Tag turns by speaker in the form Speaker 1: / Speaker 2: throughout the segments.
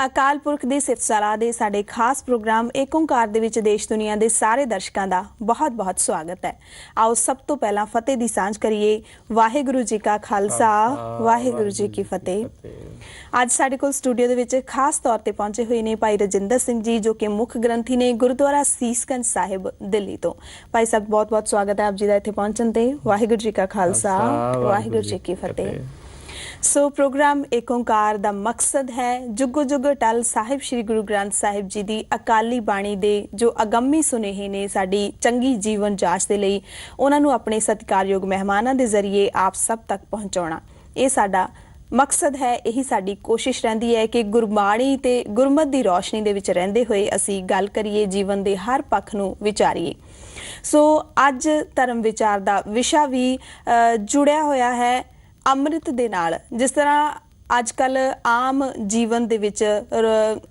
Speaker 1: ਅਕਾਲ ਪੁਰਖ ਦੀ ਸਿਫਤ ਸਲਾਹ ਦੇ ਸਾਡੇ ਖਾਸ ਪ੍ਰੋਗਰਾਮ ਏਕ ਓਂਕਾਰ ਦੇ ਵਿੱਚ ਦੇਸ਼ ਦੁਨੀਆ ਦੇ ਸਾਰੇ ਦਰਸ਼ਕਾਂ ਦਾ ਬਹੁਤ-ਬਹੁਤ ਸਵਾਗਤ ਹੈ। ਆਓ ਸਭ ਤੋਂ ਪਹਿਲਾਂ ਫਤਿਹ ਦੀ ਸਾਂਝ ਕਰੀਏ। ਵਾਹਿਗੁਰੂ ਜੀ ਕਾ ਖਾਲਸਾ, ਵਾਹਿਗੁਰੂ ਜੀ ਕੀ ਫਤਿਹ। ਅੱਜ ਸਾਡੇ ਕੋਲ ਸਟੂਡੀਓ ਦੇ ਵਿੱਚ ਖਾਸ ਤੌਰ ਤੇ ਪਹੁੰਚੇ ਹੋਏ ਨੇ ਭਾਈ ਰਜਿੰਦਰ ਸਿੰਘ ਜੀ, ਜੋ ਕਿ ਮੁੱਖ ਗ੍ਰੰਥੀ ਨੇ ਗੁਰਦੁਆਰਾ ਸੀਸਗੰਜ ਸਾਹਿਬ ਦਿੱਲੀ ਤੋਂ। ਭਾਈ ਸਾਹਿਬ ਬਹੁਤ-ਬਹੁਤ ਸਵਾਗਤ ਹੈ ਆਪ ਜੀ ਦਾ ਇੱਥੇ ਪਹੁੰਚਣ ਤੇ। ਵਾਹਿਗੁਰੂ ਜੀ ਕਾ ਖਾਲਸਾ, ਵਾਹਿਗੁਰੂ ਜੀ ਕੀ ਫਤਿਹ। ਸੋ ਪ੍ਰੋਗਰਾਮ ਏਕ ਓਂਕਾਰ ਦਾ ਮਕਸਦ ਹੈ ਜੁਗੋ ਜੁਗ ਟਲ ਸਾਹਿਬ ਸ਼੍ਰੀ ਗੁਰੂ ਗ੍ਰੰਥ ਸਾਹਿਬ ਜੀ ਦੀ ਅਕਾਲੀ ਬਾਣੀ ਦੇ ਜੋ ਅਗੰਮੀ ਸੁਨੇਹੇ ਨੇ ਸਾਡੀ ਚੰਗੀ ਜੀਵਨ ਜਾਂਚ ਦੇ ਲਈ, ਉਹਨਾਂ ਨੂੰ ਆਪਣੇ ਸਤਿਕਾਰਯੋਗ ਮਹਿਮਾਨਾਂ ਦੇ ਜ਼ਰੀਏ ਆਪ ਸਭ ਤੱਕ ਪਹੁੰਚਾਉਣਾ ਇਹ ਸਾਡਾ ਮਕਸਦ ਹੈ। ਇਹੀ ਸਾਡੀ ਕੋਸ਼ਿਸ਼ ਰਹਿੰਦੀ ਹੈ ਕਿ ਗੁਰਬਾਣੀ ਤੇ ਗੁਰਮਤ ਦੀ ਰੌਸ਼ਨੀ ਦੇ ਵਿੱਚ ਰਹਿੰਦੇ ਹੋਏ ਅਸੀਂ ਗੱਲ ਕਰੀਏ, ਜੀਵਨ ਦੇ ਹਰ ਪੱਖ ਨੂੰ ਵਿਚਾਰੀਏ। ਸੋ ਅੱਜ ਧਰਮ ਵਿਚਾਰ ਦਾ ਵਿਸ਼ਾ ਵੀ ਜੁੜਿਆ ਹੋਇਆ ਹੈ ਅੰਮ੍ਰਿਤ ਦੇ ਨਾਲ। ਜਿਸ ਤਰ੍ਹਾਂ ਅੱਜ ਕੱਲ ਆਮ ਜੀਵਨ ਦੇ ਵਿੱਚ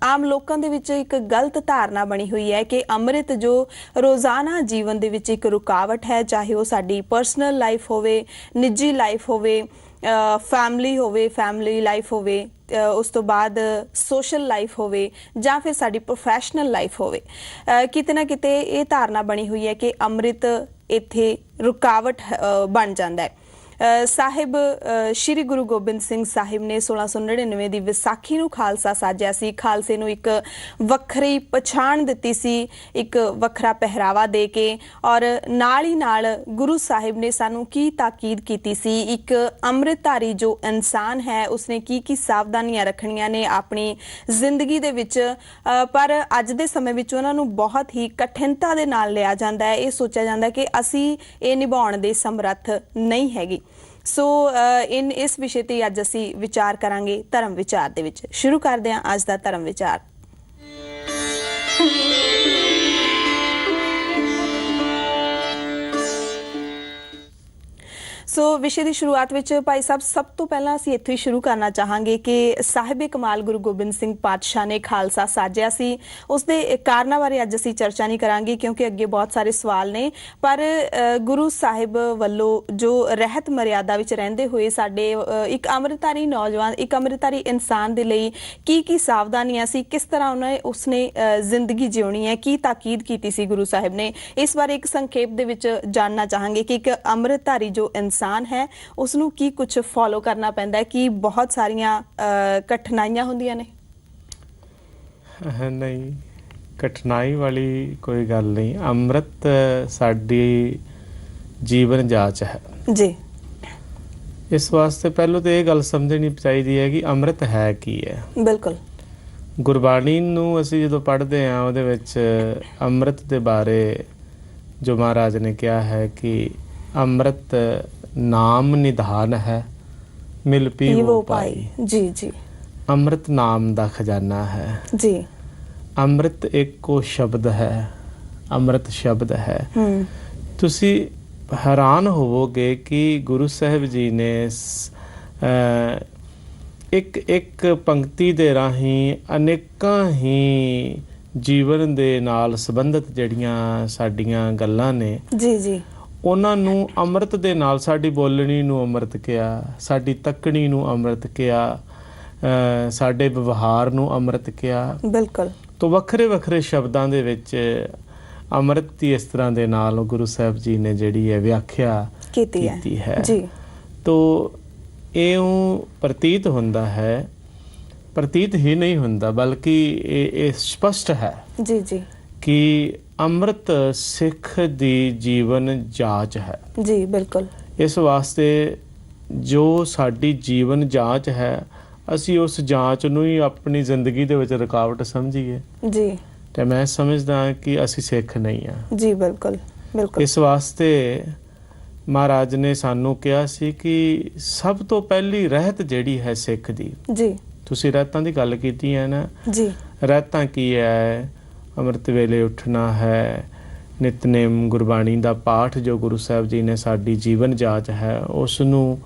Speaker 1: ਆਮ ਲੋਕਾਂ ਦੇ ਵਿੱਚ ਇੱਕ ਗਲਤ ਧਾਰਨਾ ਬਣੀ ਹੋਈ ਹੈ ਕਿ ਅੰਮ੍ਰਿਤ ਜੋ ਰੋਜ਼ਾਨਾ ਜੀਵਨ ਦੇ ਵਿੱਚ ਇੱਕ ਰੁਕਾਵਟ ਹੈ, ਚਾਹੇ ਉਹ ਸਾਡੀ ਪਰਸਨਲ ਲਾਈਫ ਹੋਵੇ, ਨਿੱਜੀ ਲਾਈਫ ਹੋਵੇ, ਫੈਮਿਲੀ ਲਾਈਫ ਹੋਵੇ, ਉਸ ਤੋਂ ਬਾਅਦ ਸੋਸ਼ਲ ਲਾਈਫ ਹੋਵੇ, ਜਾਂ ਫਿਰ ਸਾਡੀ ਪ੍ਰੋਫੈਸ਼ਨਲ ਲਾਈਫ ਹੋਵੇ, ਕਿਤੇ ਨਾ ਕਿਤੇ ਇਹ ਧਾਰਨਾ ਬਣੀ ਹੋਈ ਹੈ ਕਿ ਅੰਮ੍ਰਿਤ ਇੱਥੇ ਰੁਕਾਵਟ ਬਣ ਜਾਂਦਾ ਹੈ। ਸਾਹਿਬ ਸ਼੍ਰੀ ਗੁਰੂ ਗੋਬਿੰਦ ਸਿੰਘ ਸਾਹਿਬ ਨੇ 1699 ਦੀ ਵਿਸਾਖੀ ਨੂੰ ਖਾਲਸਾ ਸਾਜਿਆ ਸੀ। ਖਾਲਸੇ ਨੂੰ ਇੱਕ ਵੱਖਰੀ ਪਛਾਣ ਦਿੱਤੀ ਸੀ, ਇੱਕ ਵੱਖਰਾ ਪਹਿਰਾਵਾ ਦੇ ਕੇ, ਔਰ ਨਾਲ ਹੀ ਨਾਲ ਗੁਰੂ ਸਾਹਿਬ ਨੇ ਸਾਨੂੰ ਕੀ ਤਾਕੀਦ ਕੀਤੀ ਸੀ, ਇੱਕ ਅੰਮ੍ਰਿਤਧਾਰੀ ਜੋ ਇਨਸਾਨ ਹੈ ਉਸਨੇ ਕੀ ਸਾਵਧਾਨੀਆਂ ਰੱਖਣੀਆਂ ਨੇ ਆਪਣੀ ਜ਼ਿੰਦਗੀ ਦੇ ਵਿੱਚ। ਪਰ ਅੱਜ ਦੇ ਸਮੇਂ ਵਿੱਚ ਉਹਨਾਂ ਨੂੰ ਬਹੁਤ ਹੀ ਕਠਿਨਤਾ ਦੇ ਨਾਲ ਲਿਆ ਜਾਂਦਾ ਹੈ। ਇਹ ਸੋਚਿਆ ਜਾਂਦਾ ਕਿ ਅਸੀਂ ਇਹ ਨਿਭਾਉਣ ਦੇ ਸਮਰੱਥ ਨਹੀਂ ਹੈਗੇ। ਸੋ ਇਸ ਵਿਸ਼ੇ ਤੇ ਅੱਜ ਅਸੀਂ ਵਿਚਾਰ ਕਰਾਂਗੇ ਧਰਮ ਵਿਚਾਰ ਦੇ ਵਿੱਚ। ਸ਼ੁਰੂ ਕਰਦੇ ਹਾਂ ਅੱਜ ਦਾ ਧਰਮ ਵਿਚਾਰ। ਸੋ ਵਿਸ਼ੇ ਦੀ ਸ਼ੁਰੂਆਤ ਵਿੱਚ ਭਾਈ ਸਾਹਿਬ ਸਭ ਤੋਂ ਪਹਿਲਾਂ ਅਸੀਂ ਇੱਥੇ ਹੀ ਸ਼ੁਰੂ ਕਰਨਾ ਚਾਹਾਂਗੇ ਕਿ ਸਾਹਿਬੇ ਕਮਾਲ ਗੁਰੂ ਗੋਬਿੰਦ ਸਿੰਘ ਪਾਤਸ਼ਾਹ ਨੇ ਖਾਲਸਾ ਸਾਜਿਆ ਸੀ, ਉਸਦੇ ਕਾਰਨਾਂ ਬਾਰੇ ਅੱਜ ਅਸੀਂ ਚਰਚਾ ਨਹੀਂ ਕਰਾਂਗੇ ਕਿਉਂਕਿ ਅੱਗੇ ਬਹੁਤ ਸਾਰੇ ਸਵਾਲ ਨੇ। ਪਰ ਗੁਰੂ ਸਾਹਿਬ ਵੱਲੋਂ ਜੋ ਰਹਿਤ ਮਰਿਆਦਾ ਵਿੱਚ ਰਹਿੰਦੇ ਹੋਏ ਸਾਡੇ ਇੱਕ ਅੰਮ੍ਰਿਤਧਾਰੀ ਨੌਜਵਾਨ, ਇੱਕ ਅੰਮ੍ਰਿਤਧਾਰੀ ਇਨਸਾਨ ਦੇ ਲਈ ਕੀ ਸਾਵਧਾਨੀਆਂ ਸੀ, ਕਿਸ ਤਰ੍ਹਾਂ ਉਸਨੇ ਜ਼ਿੰਦਗੀ ਜਿਉਣੀ ਹੈ, ਕੀ ਤਾਕੀਦ ਕੀਤੀ ਸੀ ਗੁਰੂ ਸਾਹਿਬ ਨੇ, ਇਸ ਬਾਰੇ ਇੱਕ ਸੰਖੇਪ ਦੇ ਵਿੱਚ ਜਾਣਨਾ ਚਾਹਾਂਗੇ ਕਿ ਇੱਕ ਅੰਮ੍ਰਿਤਧਾਰੀ ਜੋ ਇਨਸਾਨ ਹੈ ਉਸਨੂੰ ਕੀ ਕੁਝ ਫੋਲੋ ਕਰਨਾ ਪੈਂਦਾ ਹੈ, ਕਿ ਬਹੁਤ ਸਾਰੀਆਂ ਕਠਿਨਾਈਆਂ ਹੁੰਦੀਆਂ ਨੇ?
Speaker 2: ਨਹੀਂ, ਕਠਿਨਾਈ ਵਾਲੀ ਕੋਈ ਗੱਲ ਨਹੀਂ। ਅੰਮ੍ਰਿਤ ਸਾਡੀ ਜੀਵਨ ਜਾਂਚ ਹੈ
Speaker 1: ਜੀ।
Speaker 2: ਇਸ ਵਾਸਤੇ ਪਹਿਲਾਂ ਤਾਂ ਇਹ ਗੱਲ ਸਮਝਣੀ ਚਾਹੀਦੀ ਹੈ ਕਿ ਅੰਮ੍ਰਿਤ ਹੈ ਕੀ ਹੈ।
Speaker 1: ਬਿਲਕੁਲ।
Speaker 2: ਗੁਰਬਾਣੀ ਨੂੰ ਅਸੀਂ ਜਦੋਂ ਪੜ੍ਹਦੇ ਹਾਂ ਉਹਦੇ ਵਿੱਚ ਅੰਮ੍ਰਿਤ ਦੇ ਬਾਰੇ ਜੋ ਮਹਾਰਾਜ ਨੇ ਕਿਹਾ ਹੈ ਕਿ ਅੰਮ੍ਰਿਤ ਨਾਮ ਨਿਧਾਨ ਹੈ, ਮਿਲ ਪੀਵੋ ਪਾਈ। ਜੀ ਜੀ। ਅੰਮ੍ਰਿਤ ਨਾਮ ਦਾ ਖਜ਼ਾਨਾ ਹੈ ਜੀ। ਅੰਮ੍ਰਿਤ ਇੱਕੋ ਸ਼ਬਦ ਹੈ, ਅੰਮ੍ਰਿਤ ਸ਼ਬਦ ਹੈ। ਤੁਸੀਂ ਹੈਰਾਨ ਹੋਵੋਗੇ ਕਿ ਗੁਰੂ ਸਾਹਿਬ ਜੀ ਨੇ ਇੱਕ ਪੰਕਤੀ ਦੇ ਰਾਹੀਂ ਅਨੇਕਾਂ ਹੀ ਜੀਵਨ ਦੇ ਨਾਲ ਸੰਬੰਧਿਤ ਜਿਹੜੀਆਂ ਸਾਡੀਆਂ ਗੱਲਾਂ ਨੇ ਜੀ ਜੀ, ਉਹਨਾਂ ਨੂੰ ਅੰਮ੍ਰਿਤ ਦੇ ਨਾਲ, ਸਾਡੀ ਬੋਲਣੀ ਨੂੰ ਅੰਮ੍ਰਿਤ ਕਿਹਾ, ਸਾਡੀ ਤੱਕਣੀ ਨੂੰ ਅੰਮ੍ਰਿਤ ਕਿਹਾ, ਸਾਡੇ ਵਿਵਹਾਰ ਨੂੰ ਅੰਮ੍ਰਿਤ ਕਿਹਾ। ਬਿਲਕੁਲ। ਤੋਂ ਵੱਖਰੇ ਵੱਖਰੇ ਸ਼ਬਦਾਂ ਦੇ ਵਿੱਚ ਅੰਮ੍ਰਿਤ ਦੀ ਇਸ ਤਰ੍ਹਾਂ ਦੇ ਨਾਲ ਗੁਰੂ ਸਾਹਿਬ ਜੀ ਨੇ ਜਿਹੜੀ ਹੈ ਵਿਆਖਿਆ ਕੀਤੀ ਹੈ ਜੀ। ਤੋਂ ਇਉਂ ਪ੍ਰਤੀਤ ਹੁੰਦਾ ਹੈ, ਪ੍ਰਤੀਤ ਹੀ ਨਹੀਂ ਹੁੰਦਾ ਬਲਕਿ ਇਹ ਸਪਸ਼ਟ ਹੈ ਜੀ ਜੀ ਕਿ ਅੰਮ੍ਰਿਤ ਸਿੱਖ ਦੀ ਜੀਵਨ ਜਾਂਚ ਹੈ ਜੀ। ਬਿਲਕੁਲ। ਇਸ ਵਾਸਤੇ ਜੋ ਸਾਡੀ ਜੀਵਨ ਜਾਂਚ ਹੈ ਅਸੀਂ ਉਸ ਜਾਂਚ ਨੂੰ ਹੀ ਆਪਣੀ ਜ਼ਿੰਦਗੀ ਦੇ ਵਿੱਚ ਰੁਕਾਵਟ ਸਮਝੀਏ ਜੀ, ਤੇ ਮੈਂ ਸਮਝਦਾ ਕਿ ਅਸੀਂ ਸਿੱਖ ਨਹੀਂ ਹਾਂ ਜੀ। ਬਿਲਕੁਲ ਬਿਲਕੁਲ। ਇਸ ਵਾਸਤੇ ਮਹਾਰਾਜ ਨੇ ਸਾਨੂੰ ਕਿਹਾ ਸੀ ਕਿ ਸਭ ਤੋਂ ਪਹਿਲੀ ਰਹਿਤ ਜਿਹੜੀ ਹੈ ਸਿੱਖ ਦੀ ਜੀ, ਤੁਸੀਂ ਰਹਿਤਾਂ ਦੀ ਗੱਲ ਕੀਤੀ ਹੈ ਨਾ ਜੀ। ਰਹਿਤਾਂ ਕੀ ਹੈ? ਅੰਮ੍ਰਿਤ ਵੇਲੇ ਉੱਠਣਾ ਹੈ, ਨਿਤਨੇਮ ਗੁਰਬਾਣੀ ਦਾ ਪਾਠ ਜੋ ਗੁਰੂ ਸਾਹਿਬ ਜੀ ਨੇ ਸਾਡੀ ਜੀਵਨ ਜਾਂਚ ਹੈ ਉਸ ਨੂੰ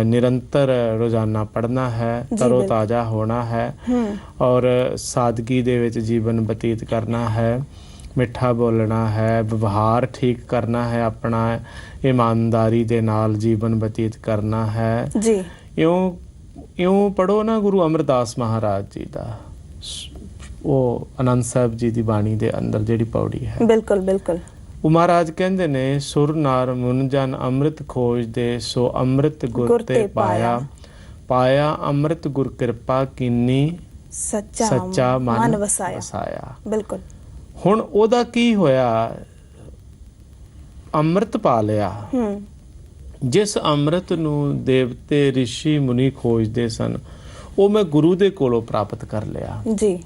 Speaker 2: ਨਿਰੰਤਰ ਰੋਜ਼ਾਨਾ ਪੜ੍ਹਨਾ ਹੈ, ਤਰੋ ਤਾਜ਼ਾ ਹੋਣਾ ਹੈ ਔਰ ਸਾਦਗੀ ਦੇ ਵਿੱਚ ਜੀਵਨ ਬਤੀਤ ਕਰਨਾ ਹੈ, ਮਿੱਠਾ ਬੋਲਣਾ ਹੈ, ਵਿਵਹਾਰ ਠੀਕ ਕਰਨਾ ਹੈ, ਆਪਣਾ ਇਮਾਨਦਾਰੀ ਦੇ ਨਾਲ ਜੀਵਨ ਬਤੀਤ ਕਰਨਾ ਹੈ ਜੀ। ਇਉਂ ਪੜ੍ਹੋ ਨਾ ਗੁਰੂ ਅਮਰਦਾਸ ਮਹਾਰਾਜ ਜੀ ਦਾ ਉਹ ਆਨੰਦ ਸਾਹਿਬ ਜੀ ਦੀ ਬਾਣੀ ਦੇ ਅੰਦਰ ਜਿਹੜੀ ਪੌੜੀ ਹੈ।
Speaker 1: ਬਿਲਕੁਲ ਬਿਲਕੁਲ।
Speaker 2: ਉਹ ਮਹਾਰਾਜ ਕਹਿੰਦੇ ਨੇ, ਸੁਰ ਨਰ ਮੁਨ ਜਨ ਅੰਮ੍ਰਿਤ ਖੋਜਦੇ, ਸੋ ਅੰਮ੍ਰਿਤ ਗੁਰ ਤੇ ਪਾਇਆ, ਪਾਇਆ ਅੰਮ੍ਰਿਤ ਗੁਰ ਕਿਰਪਾ ਕੀਨੀ, ਸੱਚਾ ਮਨ ਵਸਾਇਆ। ਬਿਲਕੁਲ। ਹੁਣ ਉਹਦਾ ਕੀ ਹੋਇਆ? ਅੰਮ੍ਰਿਤ ਪਾ ਲਿਆ। ਜਿਸ ਅੰਮ੍ਰਿਤ ਨੂੰ ਦੇਵਤੇ ਰਿਸ਼ੀ ਮੁਨੀ ਖੋਜਦੇ ਸਨ, ਉਹ ਮੈਂ ਗੁਰੂ ਦੇ ਕੋਲੋਂ ਪ੍ਰਾਪਤ ਕਰ ਲਿਆ ਜੀ।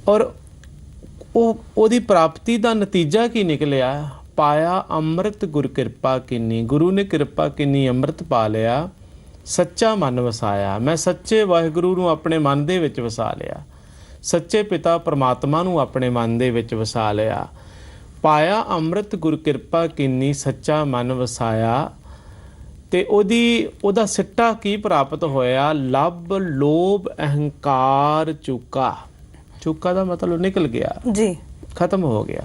Speaker 2: ਔਰ ਉਹਦੀ ਪ੍ਰਾਪਤੀ ਦਾ ਨਤੀਜਾ ਕੀ ਨਿਕਲਿਆ? ਪਾਇਆ ਅੰਮ੍ਰਿਤ ਗੁਰ ਕਿਰਪਾ ਕੀਨੀ, ਗੁਰੂ ਨੇ ਕਿਰਪਾ ਕੀਨੀ, ਅੰਮ੍ਰਿਤ ਪਾ ਲਿਆ, ਸੱਚਾ ਮਨ ਵਸਾਇਆ। ਮੈਂ ਸੱਚੇ ਵਾਹਿਗੁਰੂ ਨੂੰ ਆਪਣੇ ਮਨ ਦੇ ਵਿੱਚ ਵਸਾ ਲਿਆ, ਸੱਚੇ ਪਿਤਾ ਪਰਮਾਤਮਾ ਨੂੰ ਆਪਣੇ ਮਨ ਦੇ ਵਿੱਚ ਵਸਾ ਲਿਆ। ਪਾਇਆ ਅੰਮ੍ਰਿਤ ਗੁਰ ਕਿਰਪਾ ਕੀਨੀ, ਸੱਚਾ ਮਨ ਵਸਾਇਆ। ਤੇ ਉਹਦਾ ਸਿੱਟਾ ਕੀ ਪ੍ਰਾਪਤ ਹੋਇਆ? ਲੱਭ ਲੋਭ ਅਹੰਕਾਰ ਚੁੱਕਾ। ਚੁੱਕਾ ਦਾ ਮਤਲਬ ਨਿਕਲ ਗਿਆ ਜੀ, ਖਤਮ ਹੋ ਗਿਆ।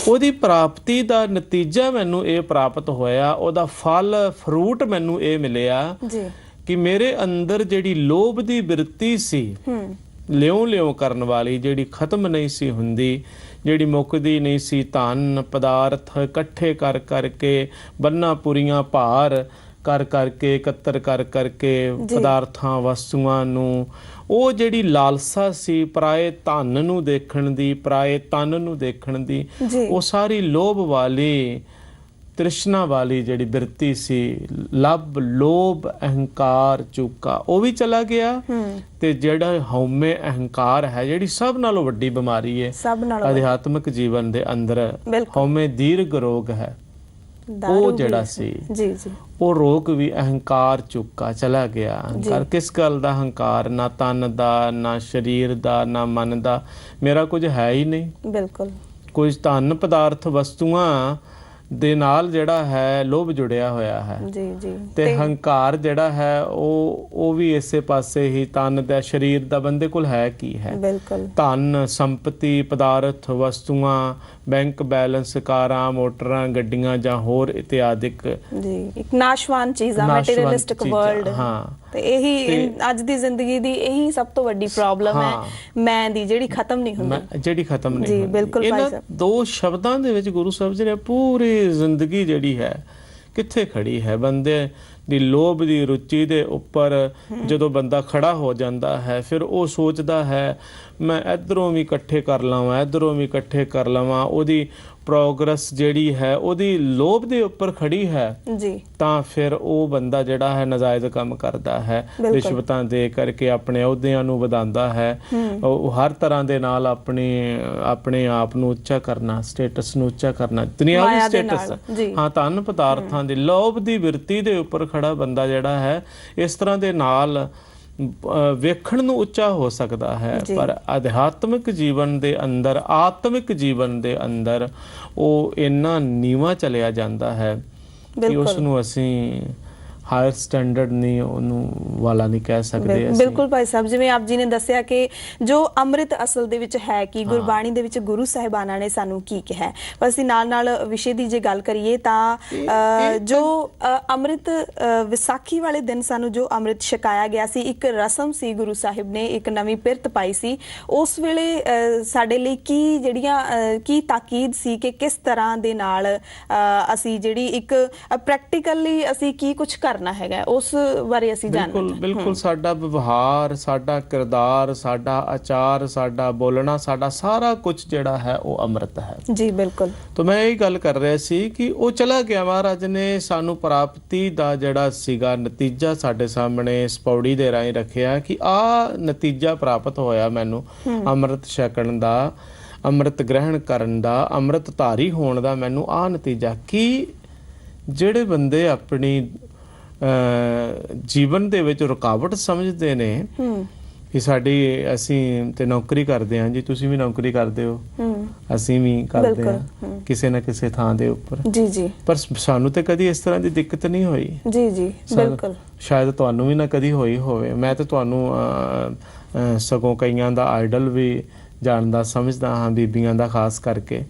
Speaker 2: ਉਹਦੀ ਪ੍ਰਾਪਤੀ ਦਾ ਨਤੀਜਾ ਮੈਨੂੰ ਇਹ ਪ੍ਰਾਪਤ ਹੋਇਆ, ਉਹਦਾ ਫਲ ਫਰੂਟ ਮੈਨੂੰ ਇਹ ਮਿਲਿਆ ਜੀ ਕਿ ਮੇਰੇ ਅੰਦਰ ਜਿਹੜੀ ਲੋਭ ਦੀ ਬਿਰਤੀ ਸੀ, ਲਿਉਂ ਕਰਨ ਵਾਲੀ, ਜਿਹੜੀ ਖਤਮ ਨਹੀਂ ਸੀ ਹੁੰਦੀ, ਜਿਹੜੀ ਮੁੱਕਦੀ ਨਹੀਂ ਸੀ, ਧਨ ਪਦਾਰਥ ਇਕੱਠੇ ਕਰ ਕਰਕੇ, ਬੰਨਾ ਪੁਰੀਆਂ ਭਾਰ ਕਰ ਕਰਕੇ, ਇਕੱਤਰ ਕਰ ਕਰਕੇ ਪਦਾਰਥਾਂ ਵਸਤੂਆਂ ਨੂੰ, ਉਹ ਜਿਹੜੀ ਲਾਲਸਾ ਸੀ ਪਰਾਏ ਧਨ ਨੂੰ ਦੇਖਣ ਦੀ, ਪਰਾਏ ਤਨ ਨੂੰ ਦੇਖਣ ਦੀ, ਉਹ ਸਾਰੀ ਲੋਭ ਵਾਲੀ, ਤ੍ਰਿਸ਼ਨਾ ਵਾਲੀ ਜਿਹੜੀ ਬਿਰਤੀ ਸੀ, ਲੱਭ ਲੋਭ ਅਹੰਕਾਰ ਚੁੱਕਾ, ਉਹ ਵੀ ਚਲਾ ਗਿਆ। ਤੇ ਜਿਹੜਾ ਹਉਮੈ ਅਹੰਕਾਰ ਹੈ, ਜਿਹੜੀ ਸਭ ਨਾਲੋਂ ਵੱਡੀ ਬਿਮਾਰੀ ਹੈ ਅਧਿਆਤਮਿਕ ਜੀਵਨ ਦੇ ਅੰਦਰ, ਹਉਮੈ ਦੀਰਘ ਰੋਗ ਹੈ, ਉਹ ਜਿਹੜਾ ਸੀ ਉਹ ਰੋਗ ਵੀ ਅਹੰਕਾਰ ਚੁੱਕਾ ਚਲਾ ਗਿਆ। ਅਹੰਕਾਰ ਕਿਸ ਗੱਲ ਦਾ? ਹੰਕਾਰ ਨਾ ਤਨ ਦਾ, ਨਾ ਸਰੀਰ ਦਾ, ਨਾ ਮਨ ਦਾ, ਮੇਰਾ ਕੁਝ ਹੈ ਹੀ ਨਹੀਂ। ਬਿਲਕੁਲ। ਕੁਝ ਧਨ ਪਦਾਰਥ ਵਸਤੂਆਂ ਦੇ ਨਾਲ ਜਿਹੜਾ ਹੈ ਲੋਭ ਜੁੜਿਆ ਹੋਇਆ ਹੈ ਜੀ ਜੀ। ਤੇ ਹੰਕਾਰ ਜਿਹੜਾ ਹੈ ਉਹ ਵੀ ਇਸੇ ਪਾਸੇ ਹੀ, ਤਨ ਦਾ ਸਰੀਰ ਦਾ ਬੰਦੇ ਕੋਲ ਹੈ ਕੀ ਹੈ? ਬਿਲਕੁਲ। ਧਨ ਸੰਪਤੀ ਪਦਾਰਥ ਵਸਤੂਆਂ, ਬੈਂਕ ਬੈਲੈਂਸ, ਕਾਰਾਂ ਮੋਟਰਾਂ ਗੱਡੀਆਂ ਜਾਂ ਹੋਰ ਇਤਿਆਦਿਕ ਜੀ, ਇੱਕ ਨਾਸ਼ਵਾਨ ਚੀਜ਼ਾਂ, ਮਟੀਰੀਅਲਿਸਟਿਕ ਵਰਲਡ। ਹਾਂ, ਤੇ ਇਹੀ ਅੱਜ ਦੀ ਜ਼ਿੰਦਗੀ ਦੀ ਇਹੀ ਸਭ ਤੋਂ ਵੱਡੀ ਪ੍ਰੋਬਲਮ ਹੈ, ਮੈਂ ਦੀ, ਜਿਹੜੀ ਖਤਮ ਨਹੀਂ ਹੁੰਦੀ, ਜਿਹੜੀ ਖਤਮ ਨਹੀਂ ਹੁੰਦੀ। ਬਿਲਕੁਲ। ਇਹਨਾਂ ਦੋ ਸ਼ਬਦਾਂ ਦੇ ਵਿੱਚ ਗੁਰੂ ਸਾਹਿਬ ਜੀ ਨੇ ਪੂਰੀ ਜ਼ਿੰਦਗੀ ਜਿਹੜੀ ਹੈ ਕਿੱਥੇ ਖੜੀ ਹੈ। ਬੰਦੇ ਦੀ ਲੋਭ ਦੀ ਰੁਚੀ ਦੇ ਉੱਪਰ ਜਦੋਂ ਬੰਦਾ ਖੜਾ ਹੋ ਜਾਂਦਾ ਹੈ, ਫਿਰ ਉਹ ਸੋਚਦਾ ਹੈ ਮੈਂ ਇੱਧਰੋਂ ਵੀ ਇਕੱਠੇ ਕਰ ਲਵਾਂ, ਇੱਧਰੋਂ ਵੀ ਇਕੱਠੇ ਕਰ ਲਵਾਂ। ਉਹਦੀ ਪ੍ਰੋਗਰੈਸ ਜਿਹੜੀ ਹੈ ਉਹਦੀ ਲੋਭ ਦੇ ਉੱਪਰ ਖੜੀ ਹੈ ਜੀ, ਤਾਂ ਫਿਰ ਉਹ ਬੰਦਾ ਜਿਹੜਾ ਹੈ ਨਜਾਇਜ਼ ਕੰਮ ਕਰਦਾ ਹੈ, ਰਿਸ਼ਵਤਾਂ ਦੇ ਕਰਕੇ ਆਪਣੇ ਅਹੁਦਿਆਂ ਨੂੰ ਵਧਾਉਂਦਾ ਹੈ, ਉਹ ਹਰ ਤਰ੍ਹਾਂ ਦੇ ਨਾਲ ਆਪਣੇ ਆਪ ਨੂੰ ਉੱਚਾ ਕਰਨਾ, ਸਟੇਟਸ ਨੂੰ ਉੱਚਾ ਕਰਨਾ, ਦੁਨਿਆਵੀ ਸਟੇਟਸ, ਹਾਂ, ਧਨ ਪਦਾਰਥਾਂ ਦੀ ਲੋਭ ਦੀ ਬਿਰਤੀ ਦੇ ਉੱਪਰ ਖੜਾ ਬੰਦਾ ਜਿਹੜਾ ਹੈ ਇਸ ਤਰ੍ਹਾਂ ਦੇ ਨਾਲ ਵੇਖਣ ਨੂੰ ਉੱਚਾ ਹੋ ਸਕਦਾ ਹੈ, ਪਰ ਅਧਿਆਤਮਿਕ ਜੀਵਨ ਦੇ ਅੰਦਰ, ਆਤਮਿਕ ਜੀਵਨ ਦੇ ਅੰਦਰ ਉਹ ਇੰਨਾ ਨੀਵਾਂ ਚਲਿਆ ਜਾਂਦਾ ਹੈ ਕਿ ਉਸ ਨੂੰ ਅਸੀਂ ਹਾਇਰ ਸਟੈਂਡਰਡ ਨਹੀਂ, ਉਹਨੂੰ ਵਾਲਾ ਨਹੀਂ ਕਹਿ ਸਕਦੇ। ਬਿਲਕੁਲ ਭਾਈ ਸਾਹਿਬ, ਜਿਵੇਂ ਆਪ ਜੀ ਨੇ ਦੱਸਿਆ ਕਿ ਜੋ ਅੰਮ੍ਰਿਤ ਅਸਲ ਦੇ ਵਿੱਚ ਹੈ ਕਿ ਗੁਰਬਾਣੀ ਦੇ ਵਿੱਚ ਗੁਰੂ ਸਾਹਿਬਾਨਾਂ ਨੇ ਸਾਨੂੰ ਕੀ ਕਿਹਾ। ਪਰ ਅਸੀਂ ਨਾਲ ਵਿਸ਼ੇ ਦੀ ਜੇ ਗੱਲ ਕਰੀਏ ਤਾਂ ਜੋ ਅੰਮ੍ਰਿਤ ਵਿਸਾਖੀ ਵਾਲੇ ਦਿਨ ਸਾਨੂੰ ਜੋ ਅੰਮ੍ਰਿਤ ਛਕਾਇਆ ਗਿਆ ਸੀ, ਇੱਕ ਰਸਮ ਸੀ, ਗੁਰੂ ਸਾਹਿਬ ਨੇ ਇੱਕ ਨਵੀਂ ਪਿਰਤ ਪਾਈ ਸੀ। ਉਸ ਵੇਲੇ ਸਾਡੇ ਲਈ ਕੀ ਤਾਕੀਦ ਸੀ ਕਿ ਕਿਸ ਤਰ੍ਹਾਂ ਦੇ ਨਾਲ ਅਸੀਂ ਜਿਹੜੀ ਇੱਕ ਪ੍ਰੈਕਟੀਕਲੀ ਅਸੀਂ ਕੀ ਕੁਝ ਕਰਨਾ ਹੈਗਾ, ਉਸ ਬਾਰੇ ਅਸੀਂ ਜਾਣਨਾ। ਬਿਲਕੁਲ। ਸਾਡਾ ਵਿਵਹਾਰ, ਸਾਡਾ ਕਿਰਦਾਰ, ਸਾਡਾ ਆਚਾਰ, ਸਾਡਾ ਬੋਲਣਾ, ਸਾਡਾ ਸਾਰਾ ਕੁਝ ਜਿਹੜਾ ਹੈ ਉਹ ਅੰਮ੍ਰਿਤ ਹੈ ਜੀ। ਬਿਲਕੁਲ। ਤਾਂ ਮੈਂ ਇਹ ਗੱਲ ਕਰ ਰਿਹਾ ਸੀ ਕਿ ਉਹ ਚਲਾ ਗਿਆ, ਮਹਾਰਾਜ ਨੇ ਸਾਨੂੰ ਪ੍ਰਾਪਤੀ ਦਾ ਜਿਹੜਾ ਸੀਗਾ ਨਤੀਜਾ ਸਾਡੇ ਸਾਹਮਣੇ ਇਸ ਪੌੜੀ ਦੇ ਰਾਹੀਂ ਰੱਖਿਆ ਕਿ ਆਹ ਨਤੀਜਾ ਪ੍ਰਾਪਤ ਹੋਇਆ ਮੈਨੂੰ ਅੰਮ੍ਰਿਤ ਛਕਣ ਦਾ, ਅੰਮ੍ਰਿਤ ਗ੍ਰਹਿਣ ਕਰਨ ਦਾ, ਅੰਮ੍ਰਿਤ ਧਾਰੀ ਹੋਣ ਦਾ ਮੈਨੂੰ ਆਹ ਨਤੀਜਾ। ਕਿ ਜਿਹੜੇ ਬੰਦੇ ਆਪਣੀ ਜੀਵਨ ਦੇ ਵਿੱਚ ਰੁਕਾਵਟ ਸਮਝਦੇ ਨੇ ਕਿ ਅਸੀਂ ਤੇ ਨੌਕਰੀ ਕਰਦੇ ਹਾਂ ਜੀ, ਤੁਸੀਂ ਵੀ ਨੌਕਰੀ ਕਰਦੇ ਹੋ, ਅਸੀਂ ਵੀ ਕਰਦੇ ਹਾਂ ਕਿਸੇ ਨਾ ਕਿਸੇ ਥਾਂ ਦੇ ਉੱਪਰ ਜੀ ਜੀ, ਪਰ ਸਾਨੂੰ ਤੇ ਕਦੀ ਇਸ ਤਰ੍ਹਾਂ ਦੀ ਦਿੱਕਤ ਨਹੀਂ ਹੋਈ ਜੀ ਜੀ। ਬਿਲਕੁਲ। ਸ਼ਾਇਦ ਤੁਹਾਨੂੰ ਵੀ ਨਾ ਕਦੀ ਹੋਈ ਹੋਵੇ। ਮੈਂ ਤੇ ਤੁਹਾਨੂੰ ਸਗੋਂ ਕਈਆਂ ਦਾ ਆਈਡਲ ਵੀ ਜਾਣਦਾ ਸਮਝਦਾ ਹਾਂ, ਬੀਬੀਆਂ ਦਾ ਖਾਸ ਕਰਕੇ।